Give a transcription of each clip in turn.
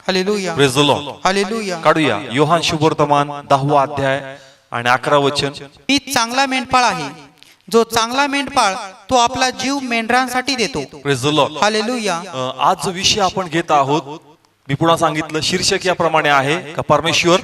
Hallelujah, praise the Lord. Hallelujah. काढूया योहान शुभवर्तमान 10वा अध्याय आणि 11 वचन. मी चांगला मेंढपाळ आहे, जो चांगला मेंढपाळ तो आपला जीव मेंढरांसाठी देतो. Praise the Lord. हालेलुया. आज जो विषय आपण घेत आहोत, मी पुन्हा सांगितलं शीर्षक याप्रमाणे आहे का परमेश्वर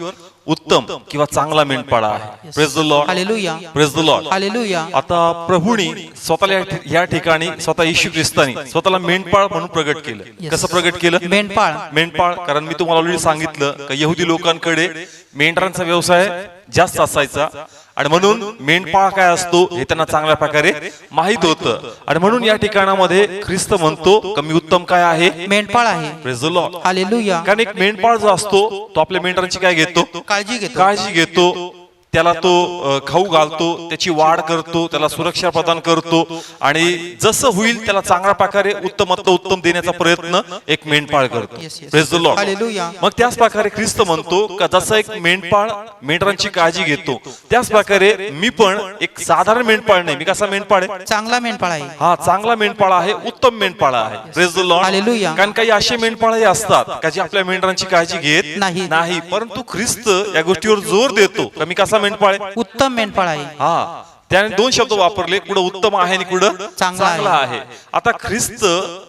उत्तम किंवा चांगला मेंढपाळ आहे. Praise the Lord. Hallelujah, praise the Lord. Hallelujah. आता प्रभूनी स्वतःला या ठिकाणी स्वतः येशू ख्रिस्तानी स्वतःला मेंढपाळ म्हणून प्रगट केलं. कसं प्रगट केलं? मेंढपाळ. मेंढपाळ. कारण मी तुम्हाला ऑलरेडी सांगितलं का यहुदी लोकांकडे मेंढरांचा व्यवसाय जास्त असायचा आणि म्हणून मेंढपाळ काय असतो हे त्यांना चांगल्या प्रकारे माहित होतं. आणि म्हणून या ठिकाणामध्ये ख्रिस्त म्हणतो का मी उत्तम काय आहे? मेंढपाळ आहे. Praise the Lord. हालेलुया. कारण एक मेंढपाळ जो असतो तो आपल्या मेंढरांची काय घेतो? काळजी घेतो. काळजी घेतो. त्याला तो खाऊ घालतो, त्याची वाढ करतो, त्याला सुरक्षा प्रदान करतो आणि जसं होईल त्याला चांगल्या प्रकारे उत्तम देण्याचा प्रयत्न एक मेंढपाळ करतो. Praise the Lord. हालेलुया. मग त्याच प्रकारे ख्रिस्त म्हणतो का जसं एक मेंढपाळ मेंढरांची काळजी घेतो त्याच प्रकारे मी पण एक साधारण मेंढपाळ नाही, मी कसा मेंढपाळ आहे? चांगला मेंढपाळ आहे. हा, चांगला मेंढपाळ आहे, उत्तम मेंढपाळ आहे. Praise the Lord. हालेलुया. कारण काही असे मेंढपाळही असतात का जे आपल्या मेंढरांची काळजी घेत नाही, परंतु ख्रिस्त या गोष्टीवर जोर देतो का मी कसा मेंढपाळ आहे? उत्तम मेंढपाळ आहे. हा, त्याने दोन शब्द वापरले, कुठं उत्तम आहे आणि कुठं चांगला आहे. आता ख्रिस्त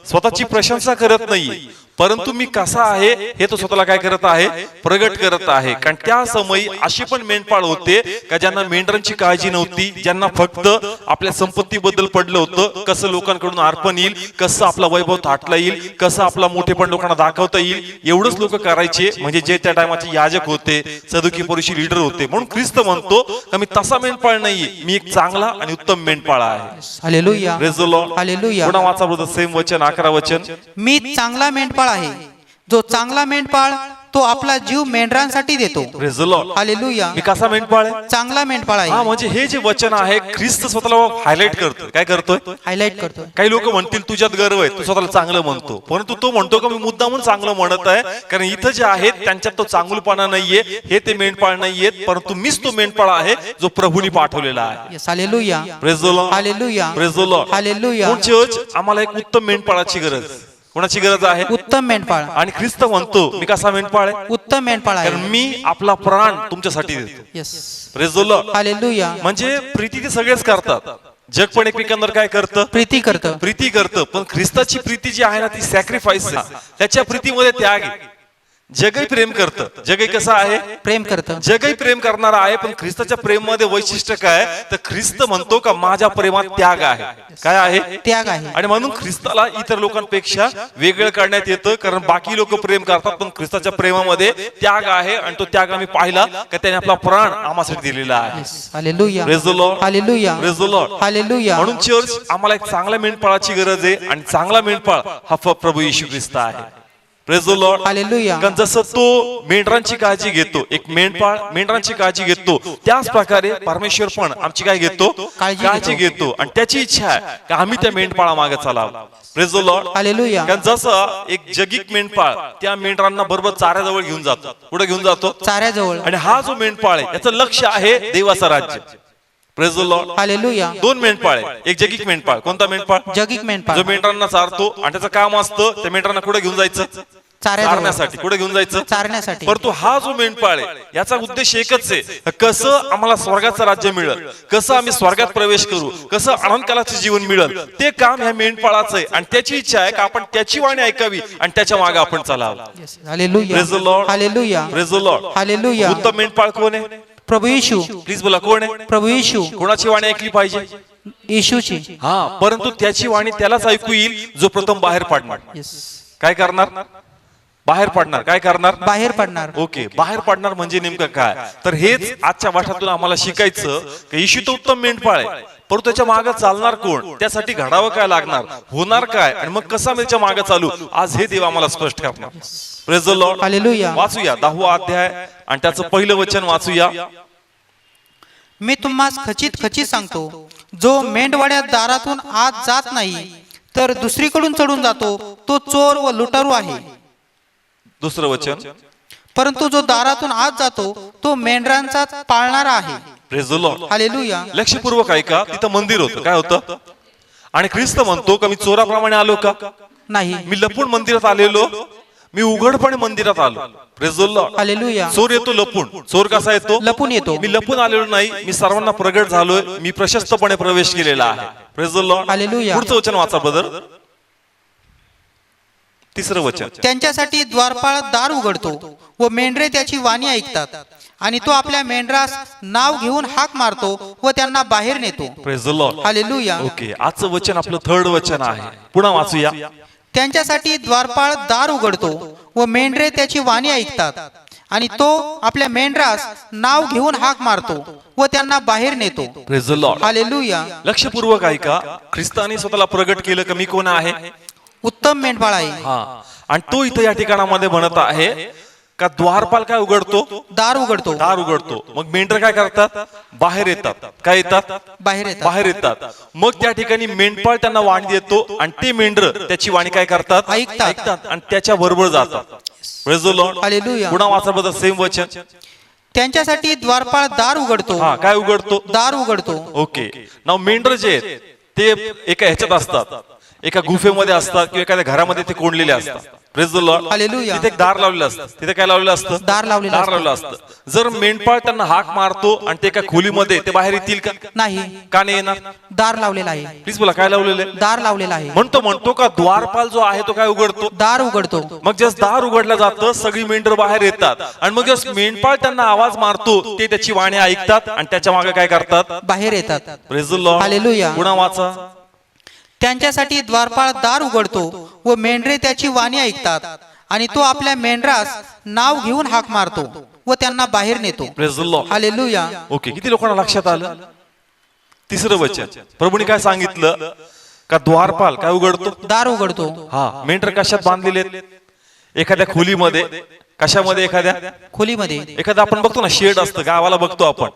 स्वतःची प्रशंसा करत नाहीये, परंतु मी कसा आहे हे तो स्वतःला काय करत आहे? प्रगट करत आहे. कारण त्या समयी अशी पण मेंढपाळ होते का ज्यांना मेंढरांची काळजी नव्हती, ज्यांना फक्त आपल्या संपत्तीबद्दल पडलं होतं, कसं लोकांकडून अर्पण येईल, कसं आपला वैभव थाटला येईल, कसं आपला मोठेपण लोकांना दाखवता येईल, एवढंच लोक करायचे. म्हणजे जे त्या टायमाचे याजक होते, सदुकी पुरुषी लीडर होते. म्हणून ख्रिस्त म्हणतो का मी तसा मेंढपाळ नाहीये, मी एक चांगला आणि उत्तम मेंढपाळ आहे. Hallelujah. Praise the Lord. Hallelujah. पुन्हा वाचा ब्रदर, सेम वचन 11 वचन. मी चांगला मेंढपाळ आहे, जो चांगला मेंढपाळ तो आपला जीव मेंढरांसाठी देतो. Praise the Lord. हालेलुया. मी कसा मेंढपाळ आहे? चांगला मेंढपाळ हा, आहे. म्हणजे हे जे वचन आहे ख्रिस्त स्वतःला हायलाइट करतोय. काय करतोय? हायलाइट करतोय. काही लोक म्हणतील तुझ्यात गर्व आहे, तू स्वतःला चांगलं म्हणतो, परंतु तो म्हणतो का मी मुद्दामून चांगलं म्हणत आहे. कारण इथं जे आहेत त्यांच्यात तो चांगुलपणा नाहीये, हे ते मेंढपाळ नाहीयेत, परंतु मीच तो मेंढपाळ आहे जो प्रभूनी पाठवलेला आहे. Hallelujah. Praise the Lord. Hallelujah. Praise the Lord. Hallelujah. Church, आम्हाला एक उत्तम मेंढपाळाची गरज. कोणाची गरज आहे? उत्तम मेंढपाळ. आणि ख्रिस्त म्हणतो मी कसा मेंढपाळ आहे? उत्तम मेंढपाळ कारण आहे. मी आपला प्राण तुमच्यासाठी देतो. Yes. Praise the Lord. Hallelujah. म्हणजे प्रीती ते सगळेच करतात, जग पण एकमेकांवर काय करतं? प्रीती करतं. प्रीती करतं. पण ख्रिस्ताची प्रीती जी आहे ना ती सॅक्रिफाईस आहे. त्याच्या प्रीतीमध्ये त्याग आहे. जगही प्रेम करतं. जगही कसं आहे? प्रेम करतं. जगही प्रेम करणारा आहे, पण ख्रिस्ताच्या प्रेममध्ये वैशिष्ट्य काय? तर ख्रिस्त म्हणतो का माझ्या प्रेमात त्याग आहे. काय आहे? त्याग आहे. आणि म्हणून ख्रिस्ताला इतर लोकांपेक्षा वेगळं करण्यात येतं. कारण बाकी लोक प्रेम करतात, पण ख्रिस्ताच्या प्रेमामध्ये त्याग आहे. आणि तो त्याग आम्ही पाहिला का त्याने आपला प्राण आम्हासाठी दिलेला आहे. Hallelujah. Praise the Lord. Hallelujah. Praise the Lord. Hallelujah. म्हणून चर्च, आम्हाला एक चांगल्या मेंढपाळाची गरज आहे आणि चांगला मेंढपाळ हा प्रभू येशू ख्रिस्त आहे. Praise the Lord. हालेलुया. कारण जसं तो मेंढरांची काळजी घेतो, एक मेंढपाळ मेंढरांची काळजी घेतो, त्याच प्रकारे परमेश्वर पण आमची काय घेतो? काळजी घेतो. आणि त्याची इच्छा आहे की आम्ही त्या मेंढपाळा मागे चालावं. Praise the Lord. हालेलुया. कारण जसं एक जगिक मेंढपाळ त्या मेंढरांना बरोबर चाऱ्याजवळ घेऊन जातो. कुठे घेऊन जातो? चाऱ्याजवळ. आणि हा जो मेंढपाळ आहे याचं लक्ष आहे देवाचं राज्य. Praise the Lord. हालेलुया. दोन मेंढपाळ आहे, एक जगिक मेंढपाळ. कोणता मेंढपाळ? जगिक मेंढपाळ. जो मेंढरांना चारतो आणि त्याचं काम असतं त्या मेंढरांना कुठे घेऊन जायचं? चारण्यासाठी. कुठे घेऊन जायचं? चारण्यासाठी. परंतु हा जो मेंढपाळ आहे याचा उद्देश एकच आहे, कसं आम्हाला स्वर्गाचं राज्य मिळेल, कसं आम्ही स्वर्गात प्रवेश करू, कसं अनंतकालाचं जीवन मिळेल, ते काम ह्या मेंढपाळाचं आहे. आणि त्याची इच्छा आहे की आपण त्याची वाणी ऐकावी आणि त्याच्या मागे आपण चालावं. Hallelujah. Praise the Lord. Hallelujah. Praise the Lord. Hallelujah. उत्तम मेंढपाळ कोण आहे? प्रभू येशू. प्लीज बोला, कोण आहे? प्रभू येशू. कोणाची वाणी ऐकली पाहिजे? येशूची. हा, परंतु त्याची वाणी त्यालाच ऐकू येईल जो प्रथम बाहेर पडणार. काय करणार? बाहेर पडणार. काय करणार? बाहेर पडणार. ओके, बाहेर पडणार म्हणजे नेमकं काय? तर हेच आजच्या पाठातून आम्हाला शिकायचं की येशू तो उत्तम मेंढपाळ आहे, परंतु त्याच्या मागे चालणार कोण? त्यासाठी घडावं काय लागणार? होणार काय? आणि मग कसा त्याच्या मागे चालू? आज हे देव आम्हाला स्पष्ट करणार. Praise the Lord. हालेलुया. वाचूया 10वा अध्याय आणि त्याचं पहिलं वचन वाचूया. मी तुम्हास खचित खचित सांगतो, जो मेंढवाड्या दारातून आत जात नाही तर दुसरीकडून चढून जातो, तो चोर व लुटारू आहे. दुसरं वचन. परंतु जो दारातून आत जातो तो मेंढरांचा पाळणारा आहे. Praise the Lord. हालेलुया. लक्षपूर्वक ऐका. तिथं मंदिर होतं. काय होतं? आणि ख्रिस्त म्हणतो का मी चोराप्रमाणे आलो का? नाही. मी लपून मंदिरात आलेलो मी उघडपणे मंदिरात आलो. Praise the Lord. हालेलुया. चोर येतो लपून. चोर कसा येतो? लपून येतो. मी लपून आलेलो नाही, मी सर्वांना प्रगट झालोय, मी प्रशस्तपणे प्रवेश केलेला आहे. Praise the Lord. हालेलुया. पुढचं वचन वाचा ब्रदर. तिसरं वचन. त्यांच्यासाठी द्वारपाळ दार उघडतो व मेंढरे त्याची वाणी ऐकतात आणि तो आपल्या मेंढरास नाव घेऊन हाक मारतो व त्यांना बाहेर नेतो. Praise the Lord. Hallelujah. Okay, आजचं वचन आपलं थर्ड वचन आहे. पुन्हा वाचूया. त्यांच्यासाठी द्वारपाळ दार उघडतो व मेंढरे त्याची वाणी ऐकतात आणि तो आपल्या मेंढरास नाव घेऊन हाक मारतो व त्यांना बाहेर नेतो. Praise the Lord. हालेलुया. लक्षपूर्वक ऐका. ख्रिस्ताने स्वतःला प्रगट केलं की मी कोण आहे? उत्तम मेंढपाळ आहे. हा, आणि तो इथं या ठिकाणामध्ये म्हणत आहे का द्वारपाल काय उघडतो? दार उघडतो. दार उघडतो. मग मेंढर काय करतात? बाहेर येतात. काय येतात? बाहेर येतात. बाहेर येतात. मग त्या ठिकाणी मेंढपाळ त्यांना वाणी देतो आणि ते मेंढर त्याची वाणी काय करतात? ऐकतात. आणि त्याच्या बरोबर जातात. Praise the Lord. हालेलुया. पुन्हा वाचा बद्दल सेम वचन. त्यांच्यासाठी द्वारपाळ दार उघडतो. हा, काय उघडतो? दार उघडतो. ओके. नाव मेंढर जे आहेत ते एका ह्याच्यात असतात, एका गुफेमध्ये असतात किंवा एखाद्या घरामध्ये ते कोंडलेले असतात. Praise the Lord. हालेलुया. तिथे एक दार लावलेलं असतं. तिथे काय लावलेलं असतं? दार लावलेलं असतं. जर मेंढपाळ त्यांना हाक मारतो आणि ते एका खोलीमध्ये ते बाहेर येतील का? नाही. का नाही येणार? दार लावलेला आहे. प्लीज बोला, काय लावलेलं आहे? दार लावलेला आहे. म्हणतो का द्वारपाल जो आहे तो काय उघडतो? दार उघडतो. मग जस दार उघडलं जातं सगळी मेंढर बाहेर येतात आणि मग जस मेंढपाळ त्यांना आवाज मारतो ते त्याची वाणी ऐकतात आणि त्याच्या मागे काय करतात? बाहेर येतात. Praise the Lord. हालेलुया. पुन्हा वाचा. त्यांच्यासाठी द्वारपाळ दार उघडतो व मेंढरे त्याची वाणी ऐकतात आणि तो आपल्या मेंढरास नाव घेऊन हाक मारतो व त्यांना बाहेर नेतो. Praise the Lord. Hallelujah. Okay, किती लोकांना लक्षात आलं? तिसरं वचन. प्रभूने काय सांगितलं? का द्वारपाल काय उघडतो? दार उघडतो. हा, मेंढर कशात बांधलेले आहेत? एखाद्या खोलीमध्ये. कशामध्ये? एखाद्या खोलीमध्ये. एखादा आपण बघतो ना शेड असतं गावाला, बघतो आपण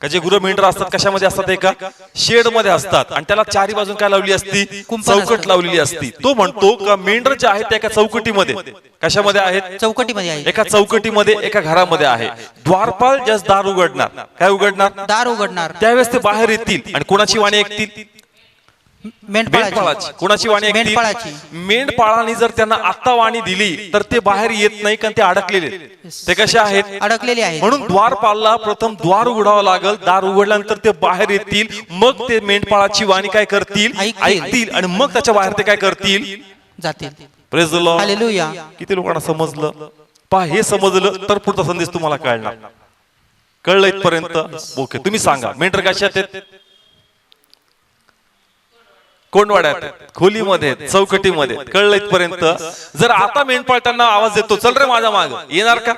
का जे गुरं मेंढर असतात कशामध्ये असतात? एका शेड मध्ये असतात आणि त्याला चारी बाजून काय लावली असती? चौकट लावलेली असती. तो म्हणतो का मेंढर जे आहे त्या एका चौकटीमध्ये. कशामध्ये आहेत? चौकटीमध्ये आहे. एका चौकटीमध्ये, एका घरामध्ये आहे. द्वारपाल जस दार उघडणार. काय उघडणार? दार उघडणार. त्यावेळेस ते बाहेर येतील आणि कोणाची वाणी ऐकतील? मेंढपाळाची. कोणाची वाणी ऐकतील? मेंढपाळाची. मेंढपाळाने जर त्यांना आता वाणी दिली तर ते बाहेर येत नाही, कारण ते अडकलेले. ते कसे आहेत? अडकलेले आहेत. म्हणून द्वारपालला प्रथम द्वार उघडावं लागल. दार उघडल्यानंतर ते बाहेर येतील. मग ते मेंढपाळाची वाणी काय करतील? ऐकतील आणि मग त्याच्या बाहेर ते काय करतील? जातील. Praise the Lord. हालेलुया. किती लोकांना समजलं? पहा, हे समजलं तर पुढचा संदेश तुम्हाला कळणार. कळलं इथपर्यंत? ओके, तुम्ही सांगा मेंढर कशात आहेत? कोंडवाड्यात, खोलीमध्ये, चौकटीमध्ये. कळलं इथपर्यंत? जर आता मेंढपाळ त्यांना आवाज देतो, चल रे माझ्या माग, येणार का?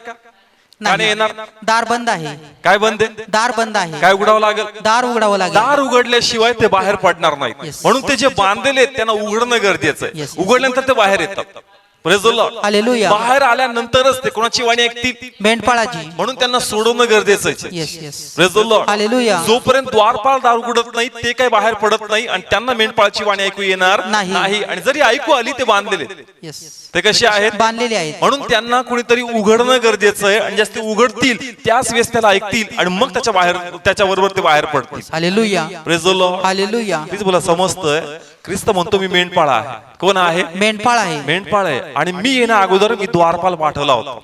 नाही येणार. दार बंद आहे. काय बंद आहे? दार बंद आहे. काय उघडावं लागेल? दार उघडावं लागेल. दार उघडल्याशिवाय ते बाहेर पडणार नाहीत. म्हणून ते जे बांधलेले आहेत त्यांना उघडणं गरजेचं आहे. उघडल्यानंतर ते बाहेर येतात. Praise the Lord. हालेलुया. बाहेर आल्यानंतरच ते कोणाची वाणी ऐकतील? मेंढपाळाची. म्हणून त्यांना सोडवणं गरजेचं आहे. Yes yes. Praise the Lord. Hallelujah. जोपर्यंत द्वारपाल दार उघडत नाही ते काय बाहेर पडत नाही आणि त्यांना मेंढपाळाची वाणी ऐकू येणार नाही. आणि जरी ऐकू आली ते बांधलेले. येस. ते कसे आहेत? बांधलेले आहेत. म्हणून त्यांना कुणीतरी उघडणं गरजेचं आहे आणि जास्त उघडतील त्याच वेळेस त्याला ऐकतील आणि मग त्याच्या बरोबर ते बाहेर पडतील. Hallelujah. Praise the Lord. Hallelujah. Please बोला, समजतंय? ख्रिस्त म्हणतो मी मेंढपाळ आहे. कोण आहे? मेंढपाळ आहे. मेंढपाळ आहे. आणि मी येण्या अगोदर मी द्वारपाल पाठवला होता.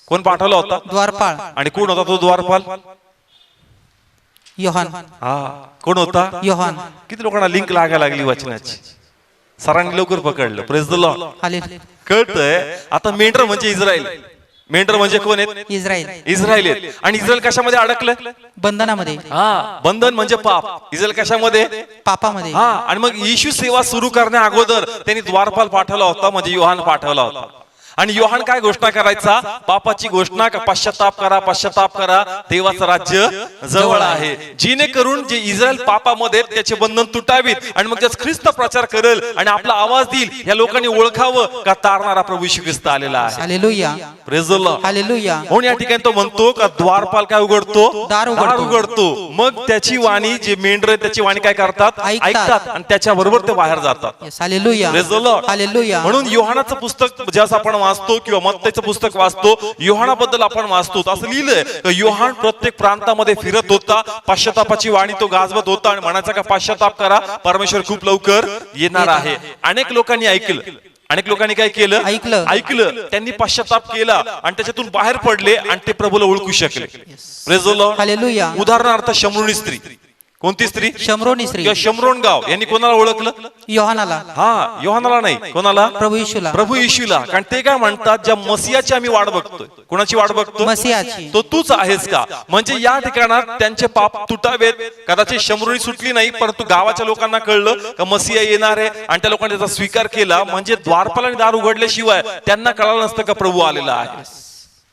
कोण पाठवला होता? द्वारपाळ. आणि कोण होता तो द्वारपाल? योहान. हा, कोण होता? योहान. किती लोकांना लिंक लागायला लागली वचनाची? सरांनी लवकर पकडलं. Praise the Lord. हालेलुया. कळतंय? आता मेंढर म्हणजे इस्रायल. मेंढर म्हणजे कोण आहेत? इस्रायल. इस्रायल आहेत. आणि इस्रायल कशामध्ये अडकलं? बंधनामध्ये. हा, बंधन म्हणजे पाप. इस्रायल कशामध्ये? पापामध्ये. हा, आणि मग येशू सेवा सुरू करण्या अगोदर त्यांनी द्वारपाल पाठवला होता, म्हणजे योहान पाठवला होता. आणि योहान काय घोषणा करायचा? पापाची घोषणा का पश्चाताप करा, पश्चाताप करा, देवाचं राज्य जवळ आहे. जेणेकरून जे इस्रायल पापामध्ये त्याचे बंधन तुटावीत आणि मग त्याच ख्रिस्त प्रचार करेल आणि आपला आवाज देईल. या लोकांनी ओळखावं का तारणारा प्रभू येशू ख्रिस्त आलेला आहे. Hallelujah. Praise the Lord. Hallelujah. म्हणून या ठिकाणी तो म्हणतो का द्वारपाल काय उघडतो? दार उघडतो. मग त्याची वाणी, जे मेंढर त्याची वाणी काय करतात? ऐकतात आणि त्याच्या बरोबर ते बाहेर जातात. Hallelujah. Praise the Lord. Hallelujah. म्हणून योहानाचं पुस्तक ज्यास आपण वाचतो किंवा मत्तईचं पुस्तक वाचतो, योहानाबद्दल आपण वाचतो, असं लिहिलंय योहान प्रत्येक प्रांतामध्ये फिरत होता, पश्चातापाची वाणी तो गाजवत होता आणि म्हणायचा का पश्चाताप करा, परमेश्वर खूप लवकर येणार आहे. अनेक लोकांनी ऐकलं अनेक लोकांनी काय केलं? ऐकलं, त्यांनी पश्चाताप केला आणि त्याच्यातून बाहेर पडले आणि ते प्रभूला ओळखू शकले. Praise the Lord. हालेलुया. उदाहरणार्थ शमरोनी स्त्री. कोणती स्त्री? शमरोनी स्त्री. किंवा शमरोन गाव यांनी कोणाला ओळखलं? योहानाला. हा, योहानाला नाही, कोणाला? प्रभू येशूला. प्रभू येशूला. कारण ते काय म्हणतात, ज्या मसीहाची आम्ही वाट बघतोय. कोणाची वाट बघतो? मसीहाची. तो तूच आहेस का? म्हणजे या ठिकाणात त्यांचे पाप तुटावेत. कदाचित शमरोनी सुटली नाही, परंतु गावाच्या लोकांना कळलं का मसीहा येणार आहे आणि त्या लोकांनी त्याचा स्वीकार केला. म्हणजे द्वारपालाने दार उघडल्याशिवाय त्यांना कळालं नसतं का प्रभू आलेला आहे.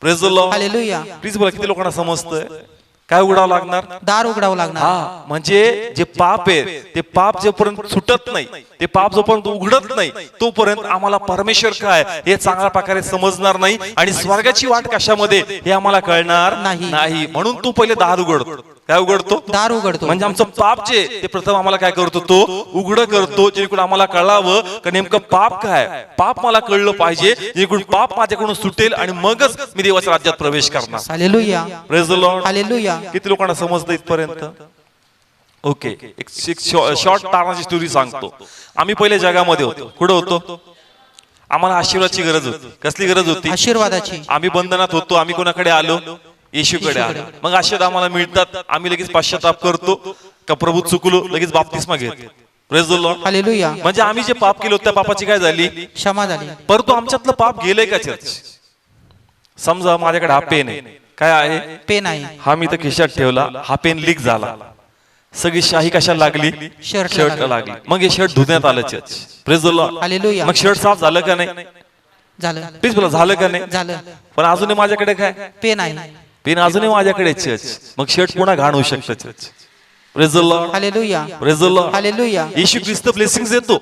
Praise the Lord. Hallelujah. Please बोला, किती लोकांना समजतंय? काय उघडावं लागणार? दार उघडावं लागणार. हा, म्हणजे जे पाप आहे ते पाप जोपर्यंत सुटत नाही, ते पाप जोपर्यंत उघडत नाही, तोपर्यंत आम्हाला परमेश्वर काय हे चांगल्या प्रकारे समजणार नाही आणि स्वर्गाची वाट कशामध्ये हे आम्हाला कळणार नाही. म्हणून तू पहिले दार उघडतो. काय उघडतो? दार उघडतो. म्हणजे आमचं पाप जे ते प्रथम आम्हाला काय करतो? तो उघड करतो, जेणेकरून आम्हाला कळावं का नेमकं पाप काय. पाप मला कळलं पाहिजे, जेणेकरून पाप माझ्याकडून सुटेल आणि मगच मी देवाच्या राज्यात प्रवेश करणार. Hallelujah. Praise the Lord. Hallelujah. किती लोकांना समजतं इथपर्यंत? ओके, एक शॉर्ट तारणाची स्टोरी सांगतो. आम्ही पहिले जगामध्ये होतो. कुठं होतो? आम्हाला आशीर्वादाची गरज होती. कसली गरज होती? आशीर्वादाची. आम्ही बंधनात होतो. आम्ही कोणाकडे आलो? येशूकडे आलो. मग आशीर्वाद आम्हाला मिळतात. आम्ही लगेच पश्चाताप करतो का प्रभू चुकलो, लगेच बाप्तिस्मा घेतो. Praise the Lord. हालेलुया. म्हणजे आम्ही जे पाप केलं त्या पापाची काय झाली? क्षमा झाली. परंतु आमच्यातलं पाप गेलंय का चर्च? समजा माझ्याकडे हा पेन आहे. काय आहे? पेन आहे. हा मी तर खिशात ठेवला. हा पेन लीक झाला. सगळी शाही कशाला लागली? शर्टला लागली. मग हे शर्ट धुण्यात आलं church. Praise the Lord. Hallelujah. मग शर्ट साफ झालं का नाही? झालं. प्लीज बोला, झालं का नाही? झालं. पण अजूनही माझ्याकडे काय? पेन आहे. पेन अजूनही माझ्याकडे चर्च. मग शर्ट पुन्हा घाण होऊ शकतं church. Praise the Lord. Hallelujah. Praise the Lord. Hallelujah. Yeshu Christ blessings देतो.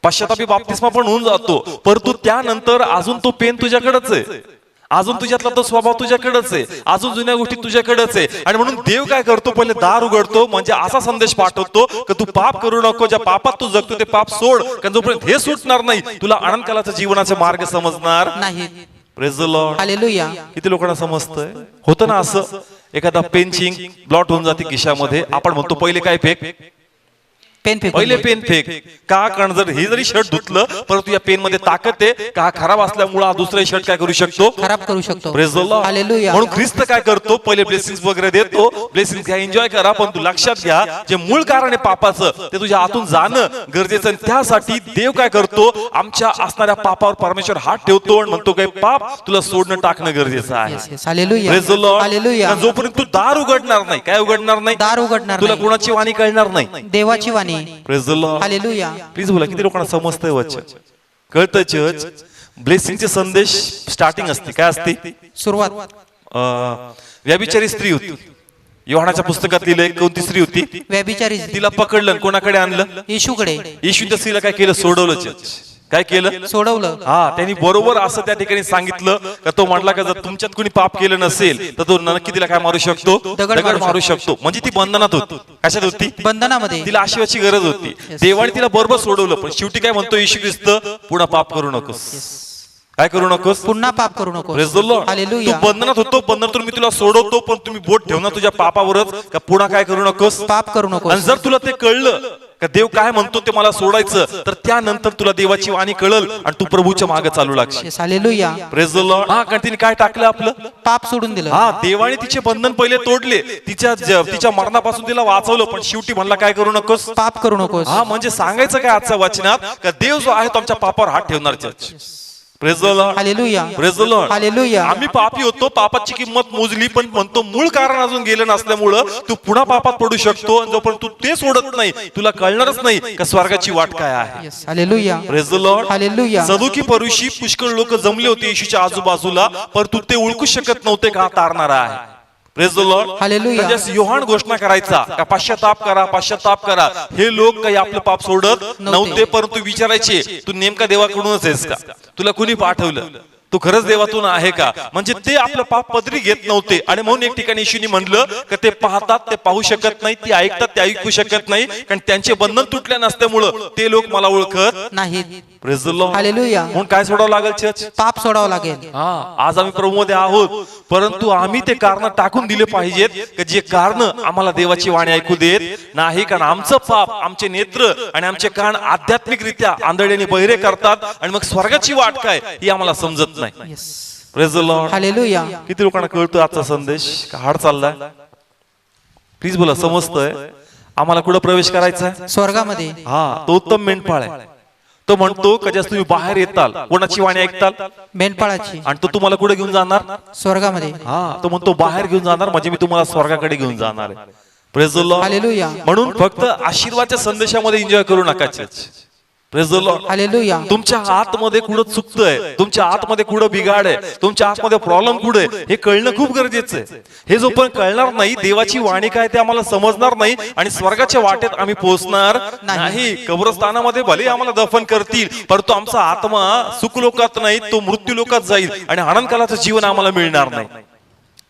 पश्चातापी बाप्तिस्मा पण होऊन जातो. परंतु त्यानंतर अजून तो पेन तुझ्याकडेच आहे. अजून तुझ्यातला तो स्वभाव तुझ्याकडेच आहे. अजून जुन्या गोष्टी तुझ्याकडेच आहे. आणि म्हणून देव काय करतो? पहिले दार उघडतो. म्हणजे असा संदेश पाठवतो की तू पाप करू नको. ज्या पापात तू जगतो ते पाप सोड. कारण जोपर्यंत हे सुटणार नाही, तुला अनंतकालाचा जीवनाचे मार्ग समजणार नाही. Praise the Lord. हालेलुया. किती लोकांना समजतंय? होतं ना असं, एखादा पेनची ब्लॉट होऊन जाते खिशामध्ये. आपण म्हणतो पहिले काय फेक? पेन फेक. पहिले पेन फेक. का? कारण जर हे जरी शर्ट धुतलं, परंतु या पेन मध्ये ताकद आहे का हा खराब असल्यामुळे हा दुसरा शर्ट काय करू शकतो? खराब करू शकतो. Praise the Lord. हालेलुया. म्हणून ख्रिस्त काय करतो? पहिले ब्लेसिंग्स वगैरे देतो. ब्लेसिंग्स घ्या, एन्जॉय करा, पण तू लक्षात घ्या जे मूळ कारण आहे पापाचं ते तुझ्या आतून जाणं गरजेचं आहे. त्यासाठी देव काय करतो? आमच्या असणाऱ्या पापावर परमेश्वर हात ठेवतो आणि म्हणतो काय पाप तुला सोडणं टाकणं गरजेचं आहे. Hallelujah. Praise the Lord. Hallelujah. जोपर्यंत तू दार उघडणार नाही, काय उघडणार नाही? दार उघडणार तुला नाही. कोणाची वाणी कळणार नाही. देवाची वाणी. Praise the Lord. Hallelujah. Please बोला, किती लोकांना समजतंय वचन? कळतं चर्च? ब्लेसिंगचे संदेश स्टार्टिंग असते. काय असते? सुरुवात. व्यभिचारी स्त्री होती. योहानाच्या पुस्तकात लिहिलंय. कोणती स्त्री होती? व्यभिचारी. तिला पकडलं, कोणाकडे आणलं? येशूकडे. येशू त्या स्त्रीला काय केलं? सोडवलं चर्च. काय केलं? सोडवलं. हा, त्यांनी बरोबर असं त्या ठिकाणी सांगितलं का तो म्हटला का जर तुमच्यात कोणी पाप केलं नसेल तर तो नक्की तिला काय मारू शकतो? दगड मारू शकतो. म्हणजे ती बंधनात होती. कशात होती? बंधनामध्ये. तिला आशीर्वादाची गरज होती. देवाने तिला बरोबर सोडवलं. पण शेवटी काय म्हणतो येशू ख्रिस्त? पुन्हा पाप करू नकोस. काय करू नकोस? पुन्हा पाप करू नकोस. Praise the Lord. हालेलुया. तू बंधनात होतो, बंधनातून मी तुला सोडवतो, पण तुम्ही बोट ठेवणार तुझ्या पापावरच का पुन्हा काय करू नकोस? पाप करू नकोस. आणि जर तुला ते कळलं का देव काय म्हणतो ते मला सोडायचं, तर त्यानंतर तुला देवाची वाणी कळल आणि तू प्रभूच्या मागे चालू लागशील. हालेलुया. Praise the Lord. हा, कारण तिने काय टाकलं? आपलं पाप सोडून दिलं. हा, देवाने तिचे बंधन पहिले तोडले. तिच्या मरणापासून तिला वाचवलं, पण शेवटी म्हणला काय करू नकोस? पाप करू नकोस. हा, म्हणजे सांगायचं काय आजच्या वचनात का देव जो आहे तो आमच्या पापावर हात ठेवणार church. Praise the Lord. Hallelujah. Praise the Lord. Hallelujah. आम्ही पापी होतो, पापाची किंमत मोजली, पण म्हणतो मूळ कारण अजून गेलं नसल्यामुळं तू पुन्हा पापात पडू शकतो. आणि जोपर्यंत तू ते सोडत नाही तुला कळणारच नाही का स्वर्गाची वाट काय आहे. Hallelujah. Praise the Lord. Hallelujah. सदुकी परुषी पुष्कळ लोक जमले होते येशूच्या आजूबाजूला, परंतु ते ओळखू शकत नव्हते का हा तारणारा आहे. Praise the Lord. हालेलुया. म्हणजे योहान घोषणा करायचा का पश्चाताप करा, पश्चाताप करा. हे लोक काही आपलं पाप सोडत नव्हते, परंतु विचारायचे तू नेमका देवाकडूनच आहेस का? तुला कुणी पाठवलं? तू खरंच देवातून आहे का? म्हणजे ते आपलं पाप पदरी घेत नव्हते आणि म्हणून एक ठिकाणी येशूनी म्हणलं की ते पाहतात ते पाहू शकत नाही, ते ऐकतात ते ऐकू शकत नाही, कारण त्यांचे बंधन तुटल्या नसल्यामुळं ते लोक मला ओळखत नाहीत. Praise the Lord. हालेलुया. म्हणून काय सोडावं लागेल चर्च? पाप सोडावं लागेल. आज आम्ही प्रभूमध्ये आहोत, परंतु आम्ही ते कारण टाकून दिले पाहिजेत की जे कारण आम्हाला देवाची वाणी ऐकू देत नाही, कारण आमचं पाप आमचे नेत्र आणि आमचे कान आध्यात्मिकरित्या आंधळ्याने बहिरे करतात आणि मग स्वर्गाची वाट काय ही आम्हाला समजत नाही. Praise the Lord. हालेलुया. किती लोकांना कळतो आजचा संदेश? का हाड चाललाय? प्लीज बोला, समजतंय? आम्हाला कुठं प्रवेश करायचा आहे? स्वर्गामध्ये. तो उत्तम मेंढपाळ आहे. तो म्हणतो की ज्यास तुम्ही बाहेर येताल कोणाची वाणी ऐकताल? मेंढपाळाची. आणि तो तुम्हाला कुठे घेऊन जाणार? स्वर्गामध्ये. तो म्हणतो बाहेर घेऊन जाणार म्हणजे मी तुम्हाला स्वर्गाकडे घेऊन जाणार आहे. Praise the Lord. हालेलुया. म्हणून फक्त आशीर्वादाच्या संदेशामध्ये एन्जॉय करू नका church. Praise the Lord. Hallelujah. तुमच्या आतमध्ये कुठं चुकतंय, तुमच्या आतमध्ये कुठं बिघाड आहे, तुमच्या आतमध्ये प्रॉब्लेम कुठे हे कळणं खूप गरजेचं आहे. हे जो पण कळणार नाही, देवाची वाणी काय ते आम्हाला समजणार नाही आणि स्वर्गाच्या वाटेत आम्ही पोहोचणार नाही. कब्रस्तानामध्ये भले आम्हाला दफन करतील, परंतु आमचा आत्मा सुख लोकात नाही, तो मृत्यू लोकात जाईल आणि आनंदकालाचं जीवन आम्हाला मिळणार नाही.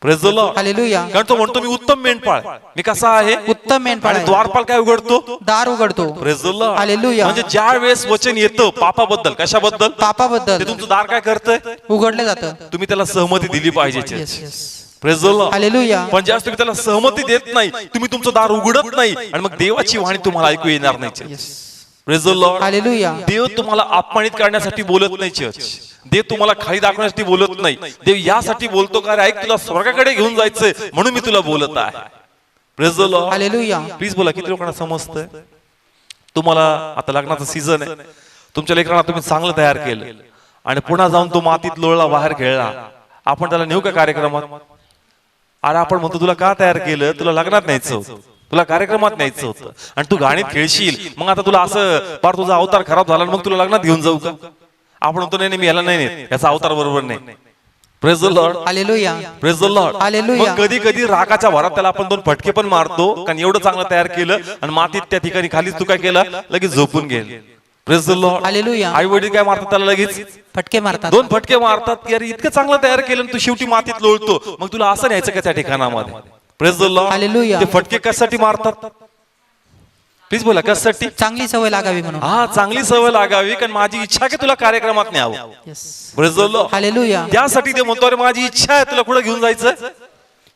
Praise the Lord. हालेलुया. कारण तो म्हणतो मी उत्तम मेंढपाळ. मी कसा आहे? उत्तम मेंढपाळ आणि आहे. द्वारपाल काय उघडतो? दार उघडतो. Praise the Lord. हालेलुया. म्हणजे ज्या वेळेस वचन येतं पापाबद्दल, कशाबद्दल? पापाबद्दल, ते तुमचं दार काय करतंय? उघडलं जातं. तुम्ही त्याला सहमती दिली पाहिजे. Praise the Lord. हालेलुया. पण ज्यावेळेस तुम्ही त्याला सहमती देत नाही, तुम्ही तुमचं दार उघडत नाही आणि मग देवाची वाणी तुम्हाला ऐकू येणार नाही. Praise the Lord. हालेलुया. देव तुम्हाला अपमानित करण्यासाठी बोलत नाही चर्च. देव तुम्हाला खाली दाखवण्यासाठी बोलत नाही. देव यासाठी बोलतो का रे ऐक, तुला स्वर्गाकडे घेऊन जायचंय म्हणून मी तुला बोलत आहे. Praise the Lord. Hallelujah. Please बोला, किती लोकांना समजतंय? तुम्हाला आता लग्नाचा सीझन आहे, तुमच्या लेकरांना तुम्ही चांगलं तयार केलं आणि पुन्हा जाऊन तो मातीत लोळला, बाहेर खेळला, आपण त्याला नेऊ का कार्यक्रमात? अरे आपण म्हणतो तुला का तयार केलं? तुला लग्नात न्यायचं होतं, तुला कार्यक्रमात न्यायचं होतं आणि तू गाणीत खेळशील, मग आता तुला असं पार तुझा अवतार खराब झाला मग तुला लग्नात घेऊन जाऊ का? आपण म्हणतो नाही मी याला नाही, याचा अवतार बरोबर नाही. Praise the Lord. Hallelujah. Praise the Lord. Hallelujah. मग कधी कधी रागाच्या भरात त्याला आपण 2 फटके पण मारतो, कारण एवढं चांगलं तयार केलं आणि मातीत त्या ठिकाणी खालीच तू काय केलं? लगेच झोपून गेल. Praise the Lord. हालेलुया. आई वडील काय मारतात त्याला? लगेच फटके मारतात. 2 फटके मारतात की अरे इतकं चांगलं तयार केलं आणि तू शेवटी मातीत लोळतो, मग तुला असं न्यायचं का त्या ठिकाणामध्ये? Praise the Lord. हालेलुया. ते फटके कशासाठी मारतात? प्लीज बोला, कशासाठी? चांगली सवय लागावी म्हणून. चांगली सवय लागावी, कारण माझी इच्छा की तुला कार्यक्रमात न्यावं. Praise the Lord. हालेलुया. त्यासाठी ते म्हणतो अरे माझी इच्छा आहे, तुला कुठे घेऊन जायचं?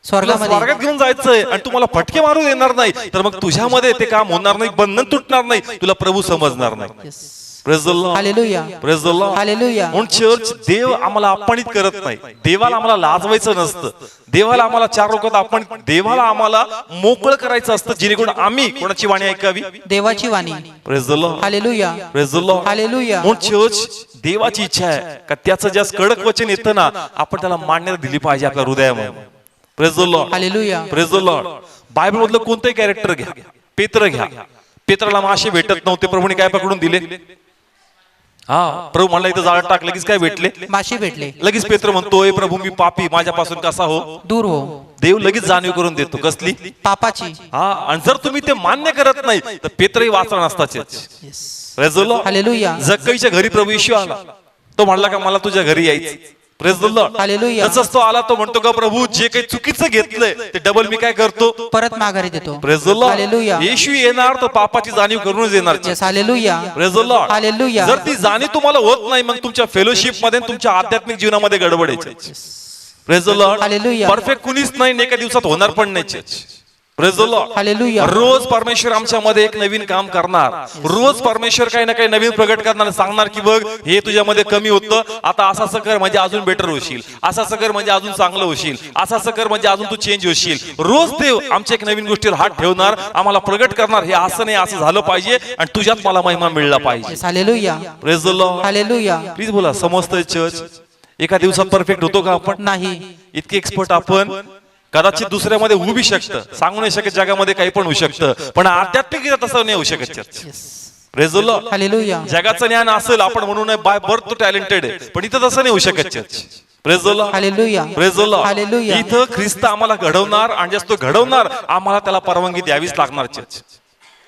स्वर्गामध्ये. स्वर्गात घेऊन जायचंय आणि तुम्हाला फटके मारू देणार नाही, तर मग तुझ्यामध्ये ते काम होणार नाही, बंधन तुटणार नाही, तुला प्रभू समजणार नाही. Praise the Lord. Hallelujah. Praise the Lord. Hallelujah. म्हणून चर्च, देव आम्हाला अपमानित करत नाही, देवाला आम्हाला लाजवायचं नसतं, देवाला आम्हाला 4 लोकात आपण देवाला आम्हाला मोकळं करायचं असतं, जेणेकरून आम्ही कोणाची वाणी ऐकावी? देवाची वाणी. Praise the Lord. Hallelujah. Praise the Lord. Hallelujah. म्हणून चर्च, देवाची इच्छा आहे का त्याचं ज्या कडक वचन येतं ना, आपण त्याला मान्यता दिली पाहिजे आपल्या हृदयामध्ये. Praise the Lord. Hallelujah. Praise the Lord. Bible मधलं कोणतंही कॅरेक्टर घ्या, पेत्र घ्या, पेत्राला मासे भेटत नव्हते, प्रभूने काय पकडून दिले? प्रभू म्हणला इथं जाळं टाक, लगेच काय भेटले? मासे भेटले. लगेच पेत्र म्हणतोय प्रभू मी पापी, माझ्यापासून कसा हो दूर हो. देव लगेच जाणीव करून देतो कसली? पापाची. आणि जर तुम्ही ते मान्य करत नाही तर पेत्रही वाचला नसताच. Praise the Lord. हालेलुया. जक्कईच्या घरी प्रभू येशू आला, तो म्हणला का मला तुझ्या घरी यायचं? Praise the Lord. हालेलुया. तसंच तो आला, तो म्हणतो का प्रभू जे काही चुकीचं घेतलंय ते डबल मी काय करतो? परत माघारी देतो. Praise the Lord. हालेलुया. येशू येणार तर पापाची जाणीव करूनच येणार. Hallelujah. Praise the Lord. Hallelujah. जर ती जाणीव तुम्हाला होत नाही, मग तुमच्या फेलोशिप मध्ये, तुमच्या आध्यात्मिक जीवनामध्ये गडबड आहे. Praise the Lord. Hallelujah. Perfect कुणीच नाही, एका दिवसात होणार पण नाही. Praise the Lord. हालेलुया. रोज परमेश्वर आमच्यामध्ये एक नवीन काम करणार, रोज परमेश्वर काही ना काही नवीन प्रगट करणार, सांगणार की बघ हे तुझ्यामध्ये कमी होतं, आता असं असं कर म्हणजे अजून बेटर होशील, असं असं कर म्हणजे अजून चांगलं होशील, असं असं कर म्हणजे अजून तू चेंज होशील. रोज देव आमच्या एक नवीन गोष्टीवर हात ठेवणार, आम्हाला प्रगट करणार, हे असं नाही असं झालं पाहिजे आणि तुझ्यात मला महिमा मिळला पाहिजे. Hallelujah. Praise the Lord. Hallelujah. Please बोला, समजतंय चर्च? एका दिवसात परफेक्ट होतो का आपण? नाही. इतके एक्सपर्ट आपण कदाचित दुसऱ्यामध्ये होऊ बी शकतं, सांगू नाही शकत, जगामध्ये काही पण होऊ शकतं, पण आध्यात्मिक तसं नाही होऊ शकत church. Praise the Lord. Hallelujah. जगाचं ज्ञान असेल आपण म्हणून बाय बर्थ तो टॅलेंटेड आहे, पण इथं तसं नाही होऊ शकत church. Praise the Lord. Hallelujah. Praise the Lord. Hallelujah. इथं ख्रिस्त आम्हाला घडवणार आणि जास्त घडवणार, आम्हाला त्याला परवानगी द्यावीच लागणार church.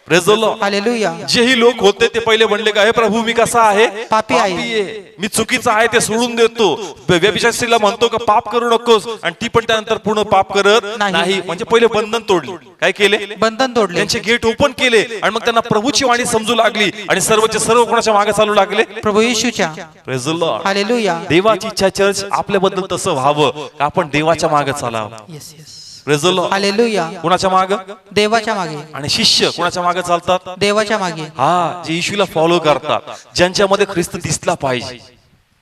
Praise the Lord. Hallelujah. जेही लोक होते ते पहिले म्हणले का हे प्रभू मी कसा आहे, पापी आहे. मी चुकीचा आहे ते सोडून देतो. व्यभिचारी म्हणतो का पाप करू नकोस, आणि ती पण त्यानंतर पूर्ण पाप करत नाही. म्हणजे पहिले बंधन तोडले. काय केले? बंधन तोडले. त्यांचे गेट ओपन केले आणि मग त्यांना प्रभूची वाणी समजू लागली आणि सर्वचे सर्व कोणाच्या मागे चालू लागले? प्रभू येशूच्या. Praise the Lord. हालेलुया. देवाची इच्छा चर्च आपल्याबद्दल तसं व्हावं, आपण देवाच्या मागे चालावं. Yes yes. Praise the Lord. Hallelujah. कोणाच्या मागे? देवाच्या मागे. आणि शिष्य कोणाच्या मागे चालतात? देवाच्या मागे. हा, जे येशूला फॉलो करतात, ज्यांच्यामध्ये ख्रिस्त दिसला पाहिजे.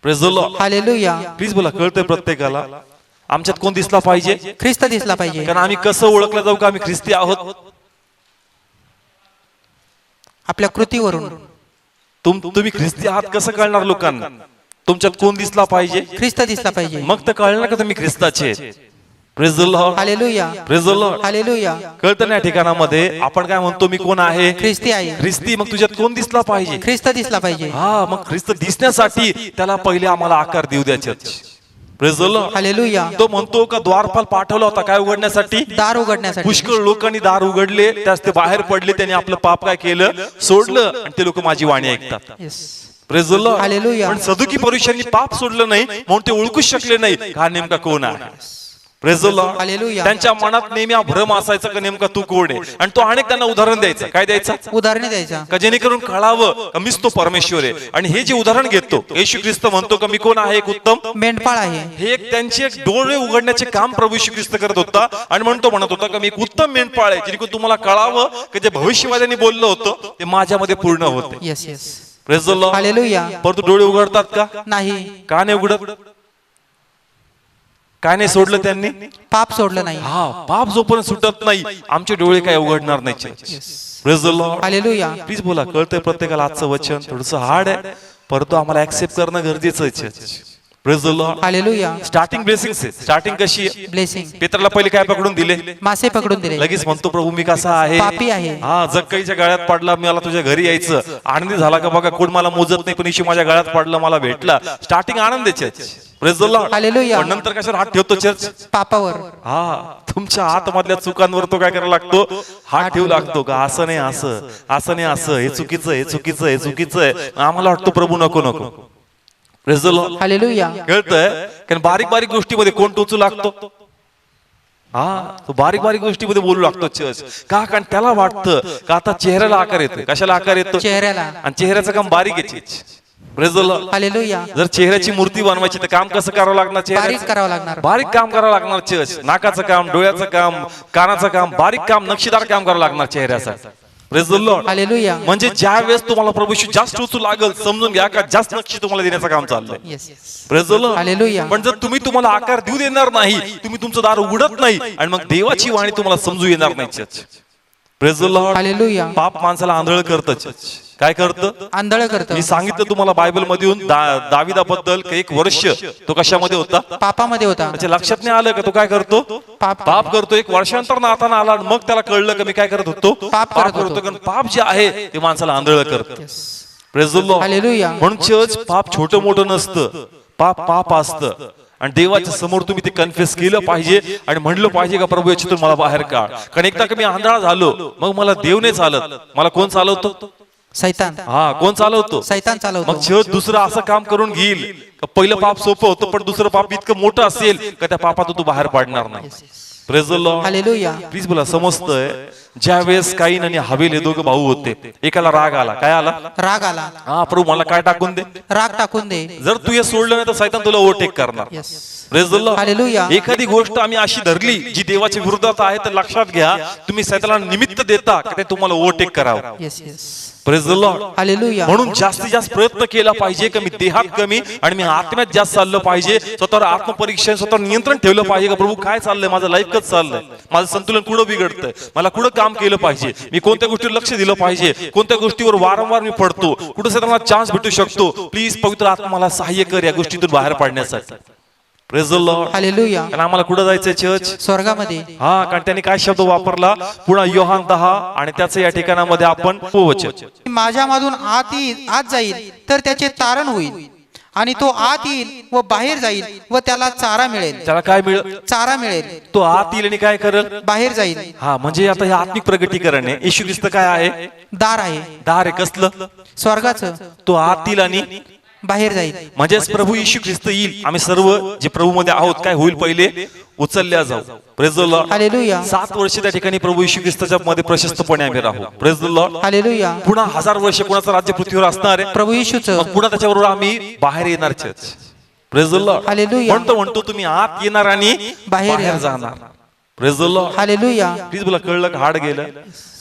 Praise the Lord. Hallelujah. Please बोला, कळतंय प्रत्येकाला? आमच्यात कोण दिसला पाहिजे? ख्रिस्त दिसला पाहिजे. कारण आम्ही कसं ओळखलं जाऊ का आम्ही ख्रिस्ती आहोत? आपल्या कृतीवरून. तुम्ही ख्रिस्ती आहात कसं कळणार लोकांना? तुमच्यात कोण दिसला पाहिजे? ख्रिस्त दिसला पाहिजे. मग तर कळणार का तुम्ही ख्रिस्ताचे आहेत. Praise the Lord. Hallelujah. Praise the Lord. Hallelujah. कळतं ना या ठिकाणामध्ये आपण काय म्हणतो? मी कोण आहे? ख्रिस्ती आहे. ख्रिस्ती. मग तुझ्यात कोण दिसला पाहिजे? ख्रिस्त दिसला पाहिजे. हा, मग ख्रिस्त दिसण्यासाठी त्याला पहिले आम्हाला आकार देऊ द्या church. Praise the Lord. Hallelujah. तो म्हणतो का द्वारपाल पाठवला होता काय उघडण्यासाठी? दार उघडण्यासाठी. पुष्कळ लोकांनी दार उघडले, त्यास ते बाहेर पडले, त्यांनी आपलं पाप काय केलं? सोडलं, आणि ते लोक माझी वाणी ऐकतात. Yes. Praise the Lord. Hallelujah. पण सदुकी परुषांनी पाप सोडलं नाही म्हणून ते ओळखूच शकले नाही हा नेमका कोण आहे. Praise the Lord. हालेलुया. त्यांच्या मनात नेहमी हा भ्रम असायचा का नेमका तू कोण आहे, आणि तो अनेक त्यांना उदाहरण द्यायचा. काय द्यायचा? उदाहरणे द्यायचा. का जेणेकरून कळावं का मीच तो परमेश्वर आहे. आणि हे जे उदाहरण घेतो येशू ख्रिस्त म्हणतो का मी कोण आहे? एक उत्तम मेंढपाळ आहे. हे एक त्यांचे डोळे उघडण्याचे काम प्रभू येशू ख्रिस्त करत होता, आणि म्हणत होता का मी एक उत्तम मेंढपाळ आहे, जेणेकरून तुम्हाला कळावं की जे भविष्यवाद्यांनी बोललं होतं ते माझ्यामध्ये पूर्ण होते. Yes yes. Praise the Lord. Hallelujah. परंतु डोळे उघडतात का? नाही. का नाही उघडत? काय नाही सोडलं त्यांनी? पाप सोडलं नाही. हा, पाप जोपर्यंत सुटत नाही आमचे डोळे काय उघडणार नाही. Praise the Lord. Hallelujah. Please बोला, कळतंय प्रत्येकाला आजचं वचन थोडंसं हार्ड आहे, परंतु आम्हाला ऍक्सेप्ट करणं गरजेचं आहे. Praise the Lord. Hallelujah. Starting blessings आहे. स्टार्टिंग कशी आहे? ब्लेसिंग. पेत्राला पहिले काय पकडून दिले? मासे पकडून दिले. लगेच म्हणतो प्रभू मी कसा आहे? पापी आहे. हा, जक्कईच्या गळ्यात पडला, मला तुझ्या घरी यायचं. आनंदी झाला का बघा, कोण मला मोजत नाही पण येशू माझ्या गळ्यात पडला, मला भेटला. स्टार्टिंग आनंदाचे. Praise the Lord. हालेलुया. पण नंतर कशावर हात ठेवतो चर्च? पापावर. हा, तुमच्या आतमधल्या चुकांवर तो काय करायला लागतो? हात ठेवू लागतो का असं नाही असं, असं नाही असं, हे चुकीचं, हे चुकीचं, हे चुकीचं आहे. आम्हाला वाटतं प्रभू नको नको. Praise the Lord. हालेलुया. कळतंय? कारण बारीक बारीक गोष्टीमध्ये कोण टोचू लागतो? हा, तो बारीक बारीक गोष्टीमध्ये बोलू लागतो चर्च. का? कारण त्याला वाटतं का आता चेहऱ्याला आकार येतोय. कशाला आकार येतो? चेहऱ्याला. आणि चेहऱ्याचं काम बारीक आहे. Praise the Lord. हालेलुया. जर चेहऱ्याची मूर्ती बनवायची तर काम कसं करावं लागणार? बारीक चेहऱ्याचं करावं लागणार. बारीक काम करावं लागणार चर्च. नाकाचं काम, डोळ्याचं काम, कानाचं काम, बारीक काम, नक्षीदार काम करावं लागणार चेहऱ्यासाठी. Praise the Lord. हालेलुया. म्हणजे ज्या वेळेस तुम्हाला प्रभू येशू जास्त उचू लागल, समजून घ्या का जास्त नक्षी तुम्हाला देण्याचं काम चाललंय. Yes yes. Praise the Lord. Hallelujah. पण जर तुम्हाला आकार देऊ देणार नाही, तुम्ही तुमचं दार उघडत नाही, आणि मग देवाची वाणी तुम्हाला समजू येणार नाही church. Praise the Lord. Hallelujah. पाप माणसाला आंधळ करतं चर्च. काय करतं? आंधळ करतं. मी सांगितलं तुम्हाला बायबल मधून दाविदाबद्दल एक वर्ष तो कशामध्ये होता? पापामध्ये होता. त्याच्या लक्षात नाही आलं का तो काय करतो? पाप करतो. एक वर्षांतर नाताना आला, मग त्याला कळलं का मी काय करत होतो? पाप करत होतो. कारण पाप जे आहे ते माणसाला आंधळ करतं. Praise the Lord. हालेलुया. म्हणून चर्च पाप छोटं मोठं नसतं, पाप असतं, आणि देवाच्या समोर तुम्ही ते कन्फेस केलं पाहिजे आणि म्हणलं पाहिजे का प्रभू याच्यातून मला बाहेर काढ. कारण एकदा का मी आंधळा झालो मग मला देव नाही चालत, मला कोण चालवतो? सैतान. हा, कोण चालवतो? सैतान चालवतो. मग चर्च दुसरं असं काम करून घेईल का पहिलं पाप सोपं होतं, पण दुसरं पाप इतकं मोठं असेल का त्या पापातून तू बाहेर पडणार नाही. Praise the Lord. Hallelujah. Please बोला, समजतंय? ज्या वेळेस काईन आणि हवेल हे दोघं भाऊ होते, एकाला राग आला. काय आला? राग आला. हा, प्रभू मला काय टाकून दे? राग टाकून दे. जर तू हे सोडलं नाही तर सैतान तुला ओव्हरटेक करणार. Yes. Praise the Lord. Hallelujah. एखादी गोष्ट आम्ही अशी धरली जी देवाच्या विरोधात आहे तर लक्षात घ्या, तुम्ही सैतानाला निमित्त देता का ते तुम्हाला ओव्हरटेक करावं. Yes yes. Praise the Lord. Hallelujah. म्हणून जास्तीत जास्त प्रयत्न केला पाहिजे की मी देहात कमी आणि मी आत्म्यात जास्त चाललं पाहिजे. स्वतःवर आत्मपरीक्षण, स्वतःवर नियंत्रण ठेवलं पाहिजे का प्रभू काय चाललंय, माझं लाईफ कसं चाललंय, माझं संतुलन कुठं बिघडतंय, मला कुठं काम केलं पाहिजे, मी कोणत्या गोष्टीवर लक्ष दिलं पाहिजे, कोणत्या गोष्टीवर वारंवार मी पडतो, कुठं सगळ्यांना चान्स भेटू शकतो. प्लीज पवित्र आत्मा मला सहाय्य कर या गोष्टीतून बाहेर पडण्यासाठी. Praise the Lord. हालेलुया. कारण आम्हाला कुठं जायचंय चर्च? स्वर्गामध्ये. हा, कारण त्यांनी काय शब्द वापरला? पुन्हा योहान 10 आणि त्याचं या ठिकाणामध्ये आपण वचन. माझ्यामधून आत जाईल तर त्याचे तारण होईल आणि तो आत येईल व बाहेर जाईल व त्याला चारा मिळेल. त्याला काय मिळेल? चारा मिळेल. तो आत येईल आणि काय करेल? बाहेर जाईल. हा, म्हणजे आता हे आत्मिक प्रगटीकरण आहे. येशू ख्रिस्त काय आहे? दार आहे. दार आहे. कसलं? स्वर्गाचं. तो आत येईल आणि बाहेर जाईल. म्हणजेच प्रभू येशू ख्रिस्त येईल. आम्ही सर्व जे प्रभू मध्ये आहोत काय होईल? पहिले उचलल्या जाऊ. Praise the Lord. हालेलुया. 7 वर्ष त्या ठिकाणी प्रभू येशू ख्रिस्ताच्या मध्ये प्रशस्तपणे आम्ही राहू. Praise the Lord. हालेलुया. पुन्हा 1000 वर्ष कोणाचं राज्य पृथ्वीवर असणार आहे? प्रभू येशूचं. मग पुन्हा त्याच्याबरोबर आम्ही बाहेर येणार church. Praise the Lord. Hallelujah. म्हणतो तुम्ही आत येणार आणि बाहेर जाणार. Praise the Lord. Hallelujah. Please बोला, कळलं का? हाड गेलं.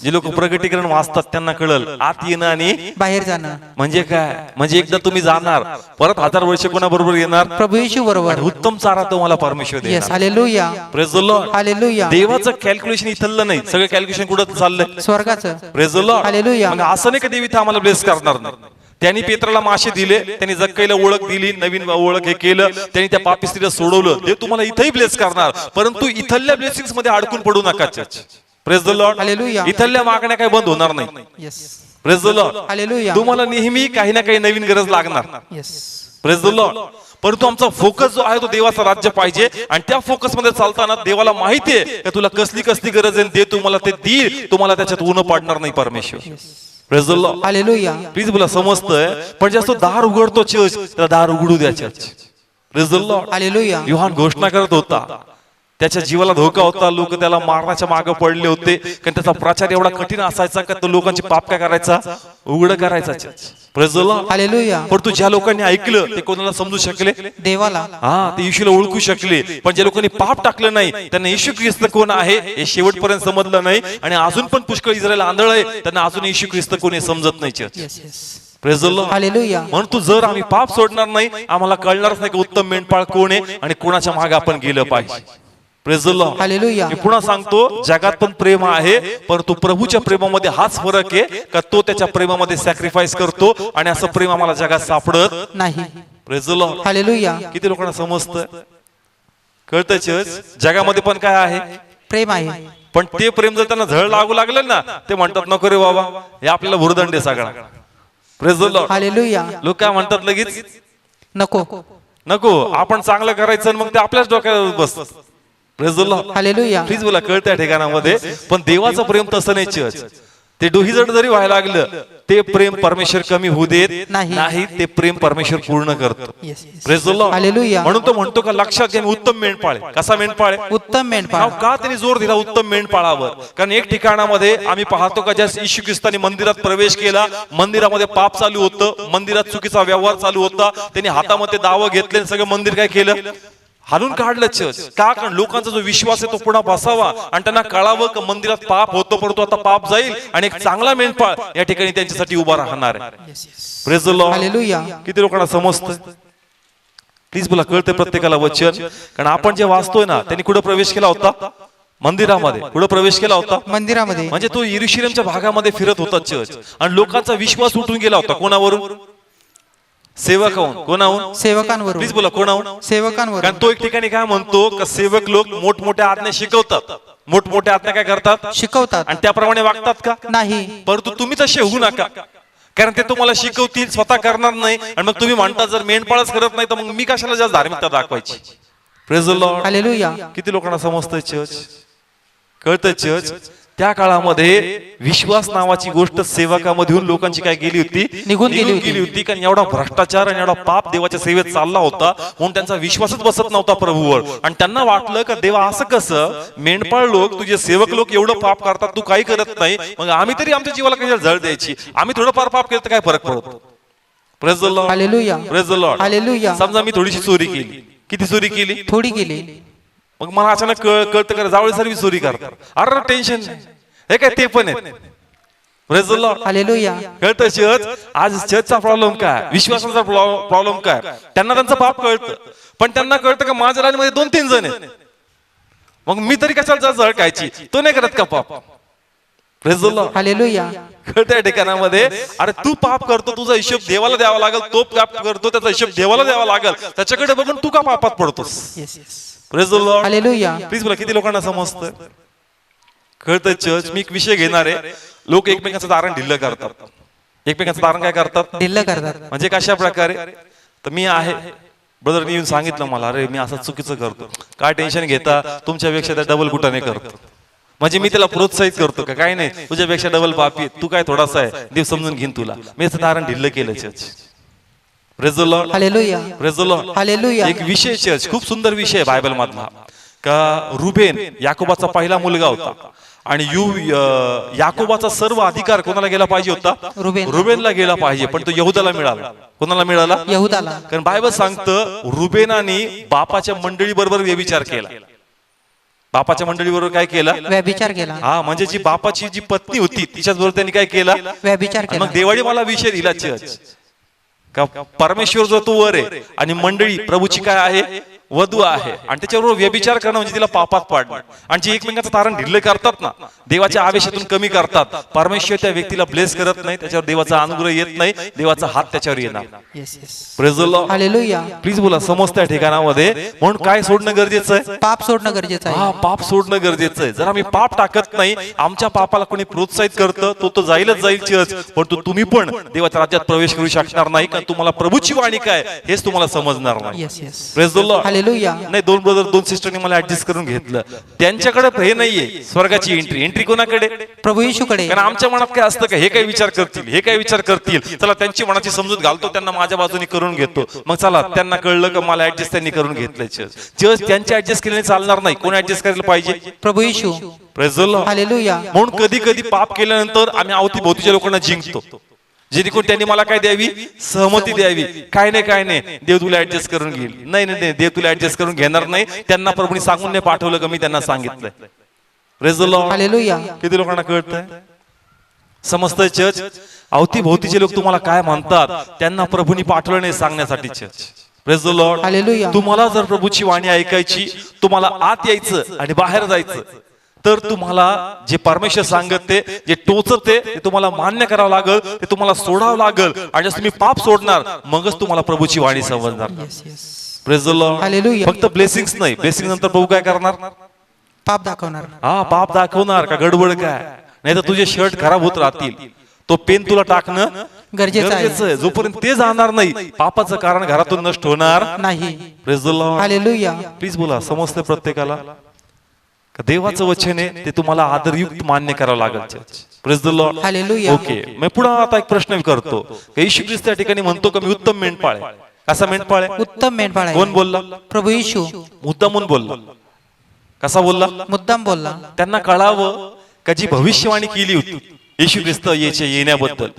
जे लोक प्रगटीकरण वाचतात त्यांना कळल आत येणं आणि बाहेर जाणं म्हणजे काय. म्हणजे एकदा तुम्ही जाणार, परत 1000 वर्ष कोणाबरोबर येणार? प्रभू येशू बरोबर. उत्तम चारा तुम्हाला परमेश्वर येस. देणार. Hallelujah. Praise the Lord. Hallelujah. देवाचं कॅल्क्युलेशन इथलं नाही, सगळं कॅल्क्युलेशन कुठं चाललंय? स्वर्गाचं. Praise the Lord. हालेलुया. मग असं नाही का देव इथं आम्हाला ब्लेस करणार नाही. त्यांनी पेत्राला मासे दिले, त्यांनी जक्कईला ओळख दिली, नवीन ओळख हे केलं, त्यांनी त्या पापी स्त्रीला सोडवलं. देव तुम्हाला इथंही ब्लेस करणार, परंतु इथल्या ब्लेसिंग्स मध्ये अडकून पडू नका church. Praise the Lord. Hallelujah. इथल्या मागण्या काही बंद होणार नाही. Yes. Praise the Lord. Hallelujah. तुम्हाला नेहमी काही ना काही नवीन गरज लागणार. येस. Praise the Lord. परंतु आमचा फोकस जो आहे तो देवाचं राज्य पाहिजे, आणि त्या फोकस मध्ये चालताना देवाला माहिती आहे की तुला कसली कसली गरज आहे, दे तुम्हाला ते देईल. तुम्हाला त्याच्यात ऊन पाडणार नाही परमेश्वर. Praise the Lord. Hallelujah. Please बोला, समजतंय. पण जास्त दार उघडतो चर्च, त्याला दार उघडू द्या church. Praise the Lord. Hallelujah. Yohan घोषणा करत होता, त्याच्या जीवाला धोका होता, लोक त्याला मारण्याच्या मागे पडले होते, कारण त्याचा प्रचार एवढा कठीण असायचा का तो लोकांचे पाप काय करायचा? उघड करायचा church. Praise the Lord. Hallelujah. परंतु ज्या लोकांनी ऐकलं ते कोणाला समजू शकले? देवाला. हा, ते येशूला ओळखू शकले. पण ज्या लोकांनी पाप टाकलं नाही, त्यांना येशू ख्रिस्त कोण आहे हे शेवटपर्यंत समजलं नाही. आणि अजून पण पुष्कळ इस्रायल आंधळ आहे, त्यांना अजून येशू ख्रिस्त कोणी समजत नाही church. Yes. Yes. Praise the Lord. Hallelujah. म्हणून तू जर आम्ही पाप सोडणार नाही, आम्हाला कळणारच नाही की उत्तम मेंढपाळ कोण आहे आणि कोणाच्या मागे आपण गेलं पाहिजे. Praise the Lord. हालेलुया. मी पुन्हा सांगतो, जगात पण प्रेम आहे, परंतु प्रभूच्या प्रेमामध्ये हाच फरक आहे का तो त्याच्या प्रेमामध्ये सॅक्रिफाईस करतो, आणि असं प्रेम आम्हाला जगात सापडत नाही. Praise the Lord. हालेलुया. किती लोकांना समजतं? कळतं चर्च. जगामध्ये पण काय आहे? प्रेम आहे. पण ते प्रेम जर त्यांना झळ लागू लागलं ना, ते म्हणतात नको रे बाबा, हे आपल्याला भुर्दंड आहे सगळा. Praise the Lord. हालेलुया. लोक काय म्हणतात लगेच? नको. नको, आपण चांगलं करायचं आणि मग ते आपल्याच डोक्यात बसत. Praise the Lord. Hallelujah. Please बोला, कळतं या ठिकाणामध्ये. पण देवाचं प्रेम तसं नाही चर्च. ते डोहीजड जरी व्हायला लागलं, ते प्रेम परमेश्वर कमी होऊ देत नाही. ते प्रेम परमेश्वर पूर्ण करतो. Yes. Yes. Praise the Lord. Hallelujah. म्हणून तो म्हणतो का लक्षात घ्या, उत्तम मेंढपाळ आहे. कसा मेंढपाळ आहे? उत्तम मेंढपाळ. नाव का त्यांनी जोर दिला उत्तम मेंढपाळावर? कारण एक ठिकाणामध्ये आम्ही पाहतो का ज्या येशू ख्रिस्ताने मंदिरात प्रवेश केला, मंदिरामध्ये पाप चालू होतं, मंदिरात चुकीचा व्यवहार चालू होता, त्यांनी हातामध्ये दावं घेतले आणि सगळं मंदिर काय केलं? हालून काढलं चर्च. का? कारण लोकांचा जो विश्वास आहे तो पुन्हा बसावा आणि त्यांना कळावं की मंदिरात पाप होतं, परंतु आता पाप जाईल आणि एक चांगला मेंढपाळ या ठिकाणी त्यांच्यासाठी उभा राहणार आहे. Praise the Lord. हालेलुया. किती लोकांना समजतं? प्लीज बोला, कळते प्रत्येकाला वचन. कारण आपण जे वाचतोय ना, त्यांनी कुठे प्रवेश केला होता? मंदिरामध्ये. कुठे प्रवेश केला होता? मंदिरामध्ये. म्हणजे तो यरुशलेमच्या भागामध्ये फिरत होता चर्च, आणि लोकांचा विश्वास उठून गेला होता. कोणावरून? सेवकाहून. कोणाहून? सेवकांवरून. प्लीज बोला, कोणाहून? सेवकांवरून. कारण तो एक ठिकाणी काय म्हणतो का सेवक लोक मोठमोठ्या आज्ञा शिकवतात, मोठमोठ्या आज्ञा काय करतात? शिकवतात. आणि त्याप्रमाणे वागतात का? नाही. परंतु तुम्ही तसे होऊ नका, कारण ते तुम्हाला शिकवतील, स्वतः करणार नाही. आणि मग तुम्ही म्हणता जर मेंढपाळच करत नाही तर मग मी कशाला जास्त धार्मिकता दाखवायची? Praise the Lord. हालेलुया. किती लोकांना समजतंय चर्च? कळतंय चर्च? त्या काळामध्ये विश्वास नावाची गोष्ट सेवकामधून लोकांची काय गेली होती? निघून गेली होती. कारण एवढा भ्रष्टाचार आणि एवढा पाप देवाच्या सेवेत चालला होता, म्हणून त्यांचा विश्वासच बसत नव्हता प्रभूवर. आणि त्यांना वाटलं का देवा असं कसं? मेंढपाळ लोक, तुझे सेवक लोक एवढं पाप करतात, तू काही करत नाही, मग आम्ही तरी आमच्या जीवाला कशाला झळ द्यायची? आम्ही थोडंफार पाप केलं तर काय फरक पडतो? Praise the Lord. Hallelujah. Praise the Lord. Hallelujah. समजा मी थोडीशी चोरी केली. किती चोरी केली? थोडी केली. मग मला अचानक कळतं का जावळी सर्व चोरी करतात. अरे टेन्शन नाही, हे काय ते पण आहेत. Praise the Lord. हालेलुया. कळतं चर्च? आज चर्चचा प्रॉब्लेम काय? विश्वासाचा प्रॉब्लेम काय? त्यांना त्यांचं पाप कळतं, पण त्यांना कळतं का माझ्या राज्यामध्ये 2-3 जण आहेत, मग मी तरी कशाला झळकायची? तो नाही करत का पाप? Praise the Lord. हालेलुया. कळतं या ठिकाणामध्ये? अरे तू पाप करतो, तुझा हिशोब देवाला द्यावा लागेल. तो पाप करतो, त्याचा हिशोब देवाला द्यावा लागेल. त्याच्याकडे बघून तू का पापात पडतोस? Yes. Yes. Praise the Lord. Hallelujah. Please बोला, किती लोकांना समजतं? कळतं चर्च? मी एक विषय घेणार आहे. लोक एकमेकांचं दारण ढिल्लं करतात. एकमेकांचं दारण काय करतात? ढिल्लं करतात. म्हणजे कशा प्रकारे? तर मी आहे, ब्रदरनी येऊन सांगितलं मला, अरे मी असं चुकीचं करतो, काय टेन्शन घेता, तुमच्यापेक्षा त्या डबल कुठाने करतो. म्हणजे मी त्याला प्रोत्साहित करतो का, काय नाही, तुझ्यापेक्षा डबल पापी, तू काय थोडासा आहे, देव समजून घेईन तुला. मी असं तारण ढिल्लं केलं church. Praise the Lord, hallelujah, praise the Lord, hallelujah. एक विषय चर्च, खूप सुंदर विषय आहे बायबल मधला, का रुबेन याकोबाचा पहिला मुलगा होता आणि याकोबाचा सर्व अधिकार कोणाला गेला पाहिजे होता, रुबेनला गेला पाहिजे, पण तो यहुदाला मिळाला. कोणाला मिळाला, यहुदाला. कारण बायबल सांगतं रुबेनाने बापाच्या मंडळी बरोबर व्यभिचार केला. बापाच्या मंडळी बरोबर काय केला, व्यभिचार केला. हा, म्हणजे जी बापाची जी पत्नी होती तिच्याच बरोबर त्यांनी काय केला, व्यभिचार केला. मग देवाने मला विषय दिला चर्च, का परमेश्वर जो तो वर आहे आणि मंडळी प्रभूची काय आहे, वधू आहे, आणि त्याच्याबरोबर व्यभिचार करणं म्हणजे तिला पापात पाडणं. आणि जे एकमेकांचं तारण ढिल्लं करतात ना, देवाच्या आवेशातून कमी करतात, परमेश्वर त्या व्यक्तीला ब्लेस करत नाही, त्याच्यावर देवाचा अनुग्रह येत नाही, देवाचा हात त्याच्यावर येणार. Praise the Lord, hallelujah. Please बोला समजतं त्या ठिकाणामध्ये. म्हणून काय सोडणं गरजेचं आहे, पाप सोडणं गरजेचं आहे. हा, पाप सोडणं गरजेचं आहे. जर आम्ही पाप टाकत नाही, आमच्या पापाला कोणी प्रोत्साहित करतं, तो जाईलच जाईल चर्च, पण तुम्ही पण देवाच्या राज्यात प्रवेश करू शकणार नाही, कारण तुम्हाला प्रभूची वाणी काय हेच तुम्हाला समजणार नाही. Praise the Lord, hallelujah. नाही, दोन ब्रदर दोन सिस्टरने मला ऍडजस्ट करून घेतलं, त्यांच्याकडे हे नाहीये स्वर्गाची एंट्री कोणाकडे, प्रभू येशूकडे. कारण आमच्या मनात काय असतं का, हे काय विचार करतील, हे काय विचार करतील, चला त्यांची मनाची समजूत घालतो, त्यांना माझ्या बाजूने करून घेतो, मग चला त्यांना कळलं का मला ऍडजस्ट त्यांनी करून घेतलंय. चर्च त्यांच्या ऍडजस्ट केल्याने चालणार नाही, कोण ऍडजस्ट करायला पाहिजे, प्रभू येशू. Praise the Lord, hallelujah. म्हणून कधी कधी पाप केल्यानंतर आम्ही अवतीभोवतीच्या लोकांना जिंकतो, जेणेकरून त्यांनी मला काय द्यावी, सहमती द्यावी. काय नाही, देव तुला ऍडजस्ट करून घेईल. नाही, देव तुला ऍडजस्ट करून घेणार नाही. त्यांना प्रभूने सांगून नाही पाठवलं का, मी त्यांना सांगितलंय. Praise the Lord, hallelujah. किती लोकांना कळतंय, समजतंय चर्च. अवतीभोवतीचे लोक तुम्हाला काय म्हणतात, त्यांना प्रभूने पाठवलं नाही सांगण्यासाठी church. Praise the Lord, hallelujah. तुम्हाला जर प्रभूची वाणी ऐकायची, तुम्हाला आत यायचं आणि बाहेर जायचं, तर तुम्हाला जे परमेश्वर सांगत ते, जे टोचत ते तुम्हाला मान्य करावं लागल, ते तुम्हाला सोडावं लागल, आणि जर तुम्ही पाप सोडणार मगच तुम्हाला प्रभूची वाणी समजणार. Praise the Lord, hallelujah. फक्त ब्लेसिंग्स नाही, ब्लेसिंग नंतर प्रभू काय करणार, पाप दाखवणार. हा, पाप दाखवणार का, गडबड काय, नाही तर तुझे शर्ट खराब होत राहतील. तो पेन तुला टाकणं गरजेचं आहे. जोपर्यंत ते जाणार नाही, पापाचं कारण घरातून नष्ट होणार नाही. Praise the Lord, hallelujah. Please बोला समजते प्रत्येकाला का देवाचं वचन आहे ते तुम्हाला आदरयुक्त मान्य करावं लागेल. Praise the Lord, hallelujah. Okay. मी पुढे आता एक प्रश्न करतो, येशू ख्रिस्त त्या ठिकाणी म्हणतो का मी उत्तम मेंढपाळ आहे. कसा मेंढपाळ आहे, उत्तम मेंढपाळ आहे. कोण बोलला, प्रभू येशू. मुद्दामून बोलला. कसा बोलला, मुद्दाम बोलला. त्यांना कळावं का जी भविष्यवाणी केली होती येशू ख्रिस्त येण्याबद्दल,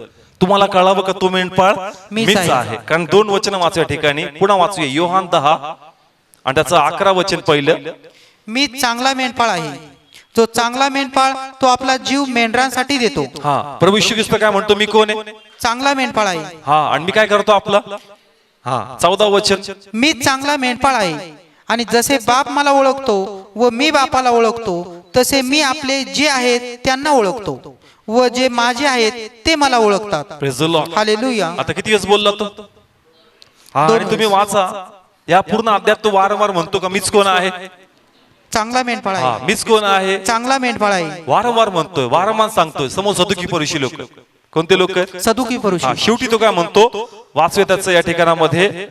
तुम्हाला कळावं का तो मेंढपाळ मीच आहे. कारण दोन वचन वाचू या ठिकाणी, पुन्हा वाचूया योहान 10 आणि त्याचं 11 वचन पहिलं. मी चांगला मेंढपाळ आहे, जो चांगला मेंढपाळ तो आपला जीव मेंढरांसाठी देतो. हा, प्रभू येशू ख्रिस्त काय म्हणतो, मी कोण आहे, चांगला मेंढपाळ आहे. हा, आणि मी काय करतो आपला, हा 14 वचन, मी चांगला मेंढपाळ आहे आणि जसे बाप मला ओळखतो व मी बापाला ओळखतो, तसे मी आपले जे आहेत त्यांना ओळखतो व जे माझे आहेत ते मला ओळखतात. Praise the Lord, hallelujah. आता किती वेळेस बोलला तो, हा, आणि तुम्ही वाचा या पूर्ण अध्यायात तो वारंवार म्हणतो का मीच कोण आहे, चांगला मेंढपाळ हा, आहे. मीच कोण आहे, चांगला मेंढपाळ आहे. वारंवार म्हणतोय, वारंवार सांगतोय. समोर सदुकी फरीशी लोक, कोणते लोक आहेत, सदुकी पुरुष. हा, शेवटी तो काय म्हणतो, वाचूया त्याचं या ठिकाणामध्ये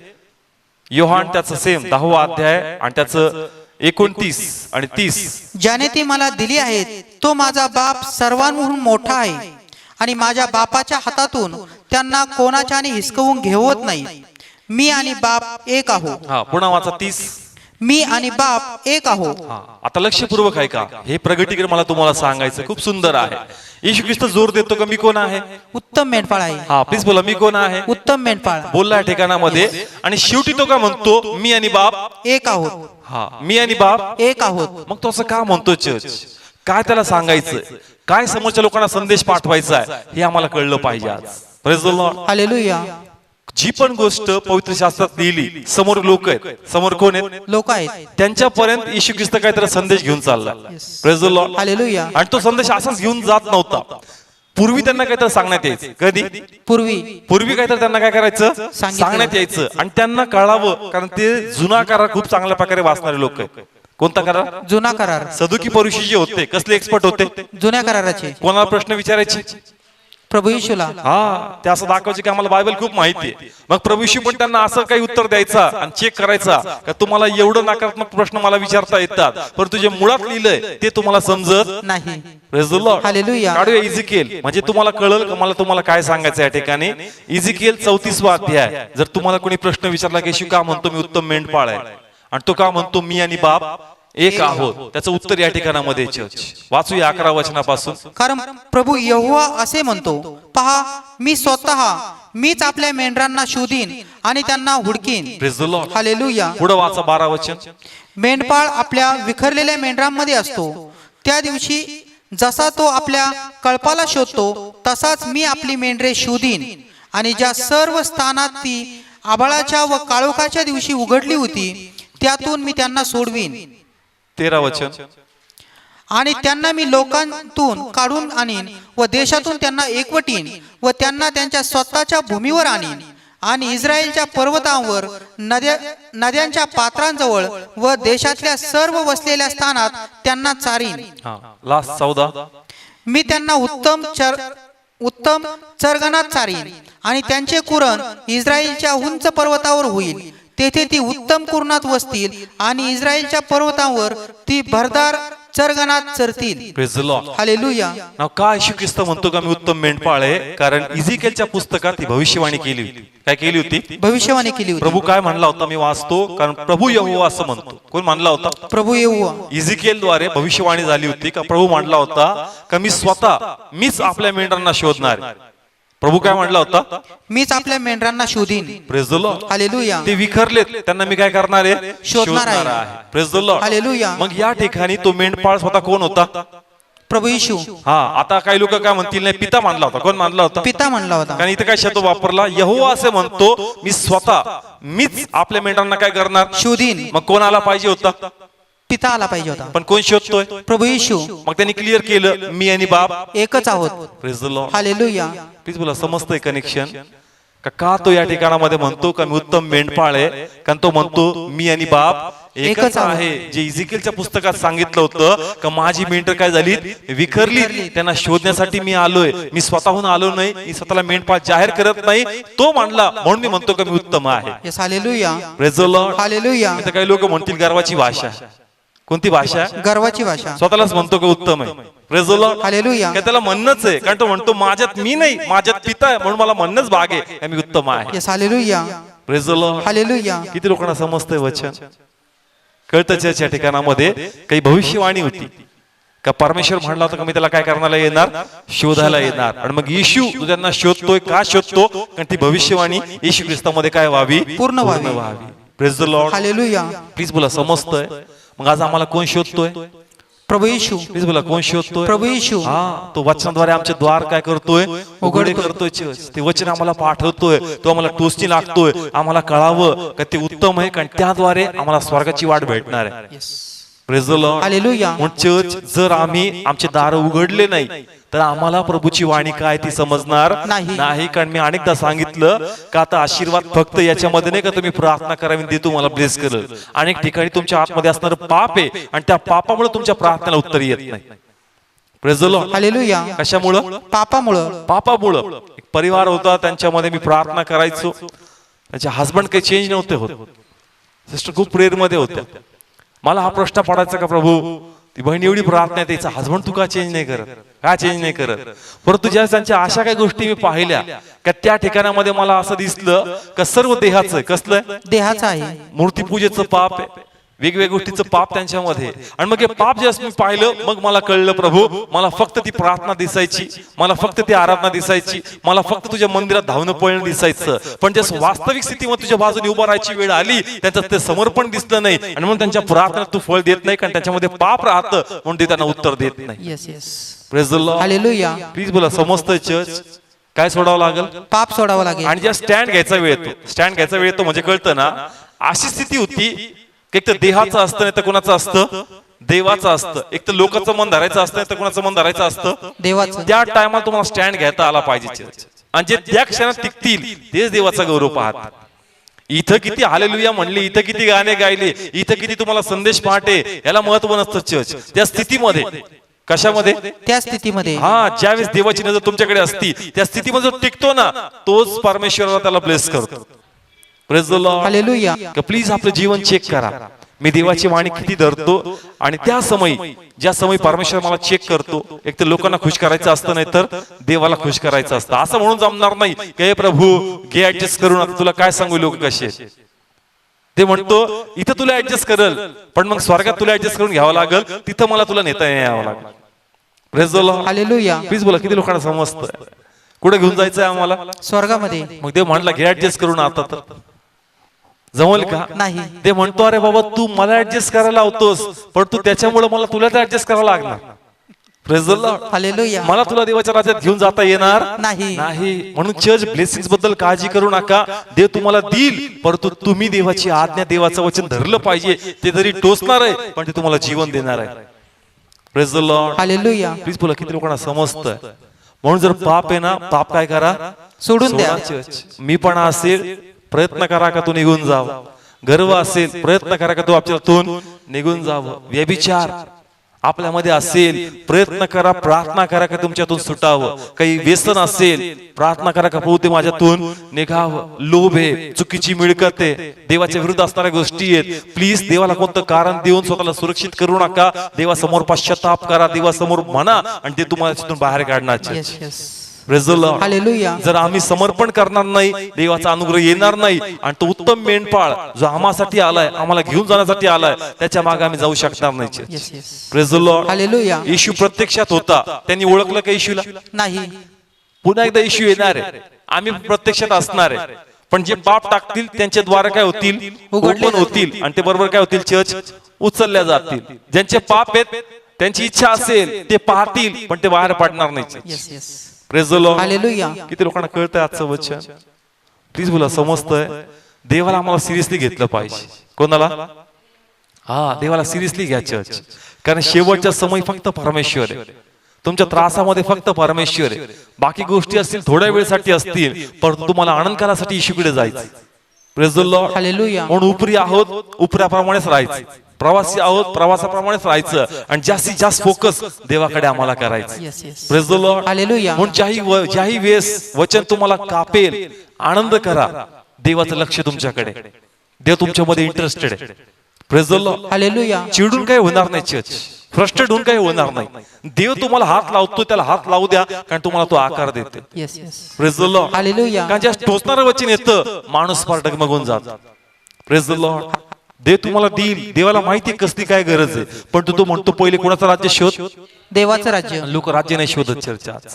योहान त्याचं सेम 10वा अध्याय आणि त्याचं 29 आणि 30. ज्याने ती मला दिली आहेत तो माझा बाप सर्वांहून मोठा आहे आणि माझ्या बापाच्या हातातून त्यांना कोणाच्याने हिसकवून घेवत नाही. मी आणि बाप एक आहो. हा, पुन्हा वाचा 30. मी आणि बाप एक आहो. हा, आता लक्षपूर्वक आहे का, हे प्रगतीकडे मला तुम्हाला सांगायचं खूप सुंदर आहे. येशू ख्रिस्त जोर देतो का मी कोण आहे, उत्तम मेंढपाळ आहे. हा, प्लीज बोला मी कोण आहे, उत्तम मेंढपाळ बोलला या ठिकाणामध्ये. आणि शेवटी तो का म्हणतो मी आणि बाप एक आहोत. हा, मी आणि बाप एक आहोत. मग तो असं का म्हणतो चर्च, काय त्याला सांगायचं, काय समोरच्या लोकांना संदेश पाठवायचा आहे हे आम्हाला कळलं पाहिजे आज. Praise the Lord, hallelujah. जी पण गोष्ट पवित्र शास्त्रात लिहिली, समोर लोक आहेत, समोर कोण आहेत, लोक आहेत, त्यांच्यापर्यंत येशू ख्रिस्त काहीतरी संदेश घेऊन चालला. Praise the Lord, hallelujah. आणि तो संदेश असाच घेऊन जात नव्हता. पूर्वी त्यांना काहीतरी सांगण्यात यायचं, कधी पूर्वी काहीतरी त्यांना काय करायचं, सांगण्यात यायचं, आणि त्यांना कळावं, कारण ते जुना करार खूप चांगल्या प्रकारे वाचणारे लोक आहेत. कोणता करार, जुना करार. सदुकी फरीशी जे होते कसले एक्सपर्ट होते, जुन्या कराराचे. कोणाला प्रश्न विचारायचे, प्रभू येशूला. हा, ते असं दाखवायचे की आम्हाला बायबल खूप माहिती आहे. मग प्रभू येशू पण त्यांना असं काही उत्तर द्यायचा आणि चेक करायचा का तुम्हाला एवढं नकारात्मक प्रश्न मला विचारता येतात, परंतु जे मुळात लिहिलंय ते तुम्हाला समजत नाही. Praise the Lord. हालेलुया. काढूया इझिकेल, म्हणजे तुम्हाला कळलं का मला तुम्हाला काय सांगायचं या ठिकाणी. इझिकेल 34वा अध्याय. जर तुम्हाला कोणी प्रश्न विचारला की येशू का म्हणतो मी उत्तम मेंढपाळ आहे आणि तो का म्हणतो मी आणि बाप एक आहोत, त्याचं उत्तर या ठिकाणामध्ये चर्च वाचूया 11 वचनापासून. कारण प्रभू यहोवा असे म्हणतो, पहा मी स्वतः मीच आपल्या मेंढरांना शोधीन आणि त्यांना हुडकीन. Praise the Lord. हालेलुया. पुढे वाचा 12 वचन. मेंढपाळ आपल्या विखरलेल्या मेंढरांमध्ये असतो. त्या दिवशी जसा तो आपल्या कळपाला शोधतो तसाच मी आपली मेंढरे शोधीन आणि ज्या सर्व स्थानात ती आभाळाच्या व काळोखाच्या दिवशी उघडली होती त्यातून मी त्यांना सोडवीन. 13 वचन. आणि त्यांना मी लोकांतून काढून आणीन व देशातून त्यांना एकवटीन व त्यांना त्यांच्या स्वतःच्या भूमीवर आणीन आणि इस्रायलच्या पर्वतांवर नद्यांच्या पात्रांजवळ व देशातल्या सर्व वसलेल्या स्थानात त्यांना चारीन. लास्ट 14. मी त्यांना उत्तम चरगणात चारीन आणि त्यांचे कुरण इस्रायलच्या उंच पर्वतावर होईल. तेथे ती उत्तम कुरणात वसतील आणि इस्रायलच्या पर्वतांवर ती भरदार चरगणात चरतील. Praise the Lord. हालेलुया. नाव का येशू ख्रिस्त म्हणतो का मी उत्तम मेंढपाळ आहे, कारण इझिकेलच्या पुस्तकात ही भविष्यवाणी केली होती. काय केली होती? भविष्यवाणी केली होती. प्रभू काय म्हणला होता मी वाचतो, कारण प्रभू यहोवा असं म्हणतो. कोण म्हणला होता? प्रभू यहोवा. इझिकेल द्वारे भविष्यवाणी झाली होती का प्रभू म्हणला होता का मी स्वतः मीच आपल्या मेंढरांना शोधणार. प्रभू काय म्हणला होता? मीच आपल्या मेंढरांना शोधीन. Praise the Lord. हालेलुया. ते विखरलेत, त्यांना मी काय करणार आहे? शोधणार आहे. Praise the Lord. हालेलुया. मग या ठिकाणी तो मेंढपाळ स्वतः कोण होता? प्रभू येशू. हा, आता काही लोक काय म्हणतील नाही पिता मानला होता. कोण मानला होता? पिता म्हणला होता. कारण इथं काय शब्द वापरला? यहोवा असे म्हणतो मी स्वतः मीच आपल्या मेंढरांना काय करणार? शोधीन. मग कोण आला पाहिजे होता? पिता आला पाहिजे होता. पण कोण शोधतोय? प्रभू येशू. मग त्यांनी क्लिअर केलं मी आणि बाप एकच आहोत. Praise the Lord. Hallelujah. Please बोला समजतंय कनेक्शन का तो या ठिकाणामध्ये म्हणतो का मी उत्तम मेंढपाळ आहे, कारण तो म्हणतो मी आणि बाप एकच आहे. जे इझिकेलच्या पुस्तकात सांगितलं होतं का माझी मेंढर काय झाली? विखरली. त्यांना शोधण्यासाठी मी आलोय. मी स्वतःहून आलो नाही, मी स्वतःला मेंढपाळ जाहीर करत नाही. तो मानला म्हणून मी म्हणतो का मी उत्तम आहे. Yes. Hallelujah. Praise the Lord. Hallelujah. इथं काही लोक म्हणतील गर्वाची भाषा. कोणती भाषा? गर्वाची भाषा. स्वतःलाच म्हणतो का उत्तम आहे. Praise the Lord. हालेलुया. काय त्याला म्हणणंच आहे, कारण तो म्हणतो माझ्यात मी नाही, माझ्यात पिता आहे, म्हणून मला म्हणणंच भाग आहे का मी उत्तम आहे. Yes. Hallelujah. Praise the Lord. Hallelujah. किती लोकांना समजतंय वचन? कळतं चर्चेच्या ठिकाणामध्ये काही भविष्यवाणी होती का परमेश्वर म्हणला होता का मी त्याला काय करण्याला येणार? शोधायला येणार. आणि मग येशू तू त्यांना शोधतोय का शोधतो? कारण ती भविष्यवाणी येशू ख्रिस्तामध्ये काय व्हावी? पूर्ण व्हावी. Praise the Lord. Hallelujah. Please बोला समजतंय. मग आज आम्हाला कोण शोधतोय? प्रभू येशू. प्लीज बोला कोण शोधतोय? प्रभू येशू. हा, तो वचनाद्वारे आमचे द्वार काय करतोय? उघडे करतोय. ते वचन आम्हाला पाठवतोय, तो आम्हाला टोचणी लागतोय. आम्हाला कळावं का ते उत्तम आहे, कारण त्याद्वारे आम्हाला स्वर्गाची वाट भेटणार आहे. Praise the Lord. हालेलुया. म्हणून चर्च जर आम्ही आमचे दार उघडले नाही तर आम्हाला प्रभूची वाणी काय ती समजणार नाही. कारण मी अनेकदा सांगितलं का आता आशीर्वाद फक्त याच्यामध्ये नाही का तुम्ही प्रार्थना करावी ते तुम्हाला ब्लेस करेल. अनेक ठिकाणी तुमच्या आतमध्ये असणारं पाप आहे आणि त्या पापामुळे तुमच्या प्रार्थनेला उत्तर येत नाही. Praise the Lord. हालेलुया. कशामुळं? पापामुळं. एक परिवार होता, त्यांच्यामध्ये मी प्रार्थना करायचो. त्यांचे हसबंड काही चेंज नव्हते होत. सिस्टर खूप प्रेयर मध्ये होत्या. मला हा प्रश्न पडायचा का प्रभू ती बहीण एवढी प्रार्थना आहे, त्याचा हसबंड तू का चेंज नाही करत? का चेंज नाही करत? परंतु ज्या त्यांच्या अशा काही गोष्टी मी पाहिल्या का त्या ठिकाणामध्ये मला असं दिसलं का सर्व देहाचं. कसलं? देहाचं आहे. मूर्तीपूजेचं पाप आहे, वेगवेगळ्या गोष्टीचं पाप त्यांच्यामध्ये. आणि मग हे पाप जे मी पाहिलं मग मला कळलं प्रभू मला फक्त ती प्रार्थना दिसायची, मला फक्त ती आराधना दिसायची, मला फक्त तुझ्या मंदिरात धावणं पळणं दिसायचं. पण ज्या वास्तविक स्थितीमध्ये तुझ्या बाजूने उभं राहायची वेळ आली त्यांचं ते समर्पण दिसलं नाही आणि म्हणून त्यांच्या प्रार्थनेत तू फळ देत नाही, कारण त्याच्यामध्ये पाप राहतं म्हणून ते त्यांना उत्तर देत नाही. Yes. Yes. Praise the Lord. Hallelujah. Please बोला समजतंय चर्च? काय सोडावं लागेल? पाप सोडावं लागेल. आणि ज्या स्टँड घ्यायचा वेळ येतो म्हणजे कळतं ना अशी स्थिती होती एक तर देहाचं असतं नाही तर कोणाचं असतं? देवाचं असतं. एक तर लोकांचं मन धरायचं असतं नाही तर कोणाचं मन धरायचं असतं? देवाचं. त्या टायमाला तुम्हाला स्टँड घेता आला पाहिजे. आणि जे त्या क्षणात टिकतील तेच देवाचा गौरव पाहतात. इथं किती हालेलुया म्हणले, इथं किती गाणे गायले, इथं किती तुम्हाला संदेश पाठे, याला महत्व नसतं चर्च. त्या स्थितीमध्ये कशामध्ये? त्या स्थितीमध्ये. हा, ज्यावेळेस देवाची नजर तुमच्याकडे असती त्या स्थितीमध्ये जो टिकतो ना तोच परमेश्वराला त्याला ब्लेस करतो. Praise the Lord. Hallelujah. Please आपलं जीवन चेक करा, मी देवाची वाणी किती धरतो. आणि त्या समयी ज्या समयी परमेश्वर मला चेक करतो, एक तर लोकांना खुश करायचं असतं, नाही तर देवाला खुश करायचं असतं. असं म्हणून जमणार नाही की हे प्रभू घे ऍडजस्ट करून, आता तुला काय सांगू लोक कसे आहेत. ते म्हणतो इथं तुला ऍडजस्ट करल, पण मग स्वर्गात तुला ऍडजस्ट करून घ्यावं लागल, तिथं मला तुला नेता यावं लागल. Praise the Lord. Hallelujah. Please बोला, किती लोकांना समजतं कुठे घेऊन जायचंय आम्हाला? स्वर्गामध्ये. मग ते म्हणला घे ऍडजस्ट करून, आता तर जमल का? नाही. ते म्हणतो अरे बाबा तू मला ऍडजस्ट करायला लावतोस, पण तू त्याच्यामुळे मला तुला तर ऍडजस्ट करावं लागणार. Praise the Lord. हालेलुया. मला तुला देवाच्या राज्यात घेऊन जाता येणार नाही. नाही. म्हणून चर्च ब्लेसिंग्स बद्दल काळजी करू नका, देव तुम्हाला देईल, परंतु तुम्ही देवाची आज्ञा देवाचं वचन धरलं पाहिजे. ते जरी टोचणार आहे पण ते तुम्हाला जीवन देणार आहे. Praise the Lord. Hallelujah. Please बोला, किती लोकांना समजतं. म्हणून जर पाप आहे ना, पाप काय करा? सोडून द्या. चर्च. मी पण असेल प्रयत्न करा का तू निघून जावं. गर्व असेल प्रयत्न करा का तू आपल्यातून निघून जावं. व्यभिचार आपल्यामध्ये असेल प्रयत्न करा, प्रार्थना करा का तुमच्यातून सुटावं. काही व्यसन असेल प्रार्थना करा का प्रभू ते माझ्यातून निघावं. लोभ आहे, चुकीची मिळकत आहे, देवाच्या विरुद्ध असणाऱ्या गोष्टी आहेत. प्लीज देवाला कोणतं कारण देऊन स्वतःला सुरक्षित करू नका. देवासमोर पश्चाताप करा, देवासमोर म्हणा, आणि ते तुम्हाला तिथून बाहेर काढणार. Yes yes. Praise the Lord. Hallelujah. जर आम्ही समर्पण करणार नाही, देवाचा अनुग्रह येणार नाही. आणि तो उत्तम मेंढपाळ जो आम्हासाठी आलाय, आम्हाला घेऊन जाण्यासाठी आलाय, त्याच्या मागे आम्ही जाऊ शकणार नाही. Yes yes. Praise the Lord. Hallelujah. येशू प्रत्यक्षात होता, त्यांनी ओळखलं का येशूला? नाही. पुन्हा एकदा येशू येणार आहे, आम्ही प्रत्यक्षात असणार आहे. पण जे पाप टाकतील त्यांच्या द्वारे काय होतील? उघडले होतील. आणि ते बरोबर काय होतील? चर्च उचलल्या जातील. ज्यांचे पाप आहेत त्यांची इच्छा असेल ते पाहतील, पण ते बाहेर पडणार नाही. Yes yes. Praise the Lord. Hallelujah. किती लोकांना कळतंय आजचं वचन? प्लीज बोला, समजतंय? देवाला आम्हाला सिरियसली घेतलं पाहिजे. कोणाला? हा, देवाला सिरियसली घ्या चर्च. कारण शेवटच्या समय फक्त परमेश्वर आहे. तुमच्या त्रासामध्ये फक्त परमेश्वर आहे. बाकी गोष्टी असतील थोड्या वेळसाठी असतील, परंतु तुम्हाला आनंद करायसाठी येशूकडे जायचं. Praise the Lord. हालेलुया. म्हणून उपरी आहोत उपऱ्याप्रमाणेच राहायचं, प्रवासी आहोत प्रवासाप्रमाणेच राहायचं, आणि जास्तीत जास्त फोकस देवाकडे आम्हाला करायचं. Yes yes. Praise the Lord. Hallelujah. म्हणून ज्याही वेळेस वचन तुम्हाला कापेल, आनंद करा. देवाचं लक्ष तुमच्याकडे, देव तुमच्यामध्ये इंटरेस्टेड आहे. Praise the Lord. हालेलुया. चिडून काही होणार नाही चर्च, फ्रस्ट्रेट होऊन काही होणार नाही. देव तुम्हाला हात लावतो, त्याला हात लावू द्या, कारण तुम्हाला तो आकार देते. Yes yes. Praise the Lord. Hallelujah. कारण ज्या टोचणारं वचन येतं माणूस फार डगमगून जातो. Praise the Lord. देव तुम्हाला देईल, देवाला माहिती कसली काय गरज आहे, पण तो म्हणतो पहिले कोणाचं राज्य शोध? देवाचं राज्य. लोक राज्य नाही शोधत चर्च आज.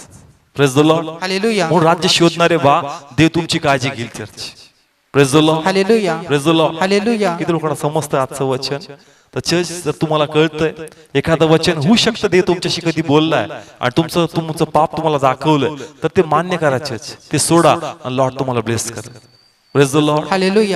Praise the Lord. हालेलुया. म्हणून राज्य शोधणारे बा, देव तुमची काळजी घेईल church. Praise the Lord. Hallelujah. Praise the Lord. Hallelujah. किती लोकांना समजतं आजचं वचन? तर चर्च, जर तुम्हाला कळतंय एखादं वचन होऊ शकतं देव तुमच्याशी कधी बोललाय आणि तुमचं पाप तुम्हाला दाखवलंय, तर ते मान्य करा चर्च, ते सोडा, आणि लॉर्ड तुम्हाला ब्लेस करेल. Praise the Lord. हालेलुया.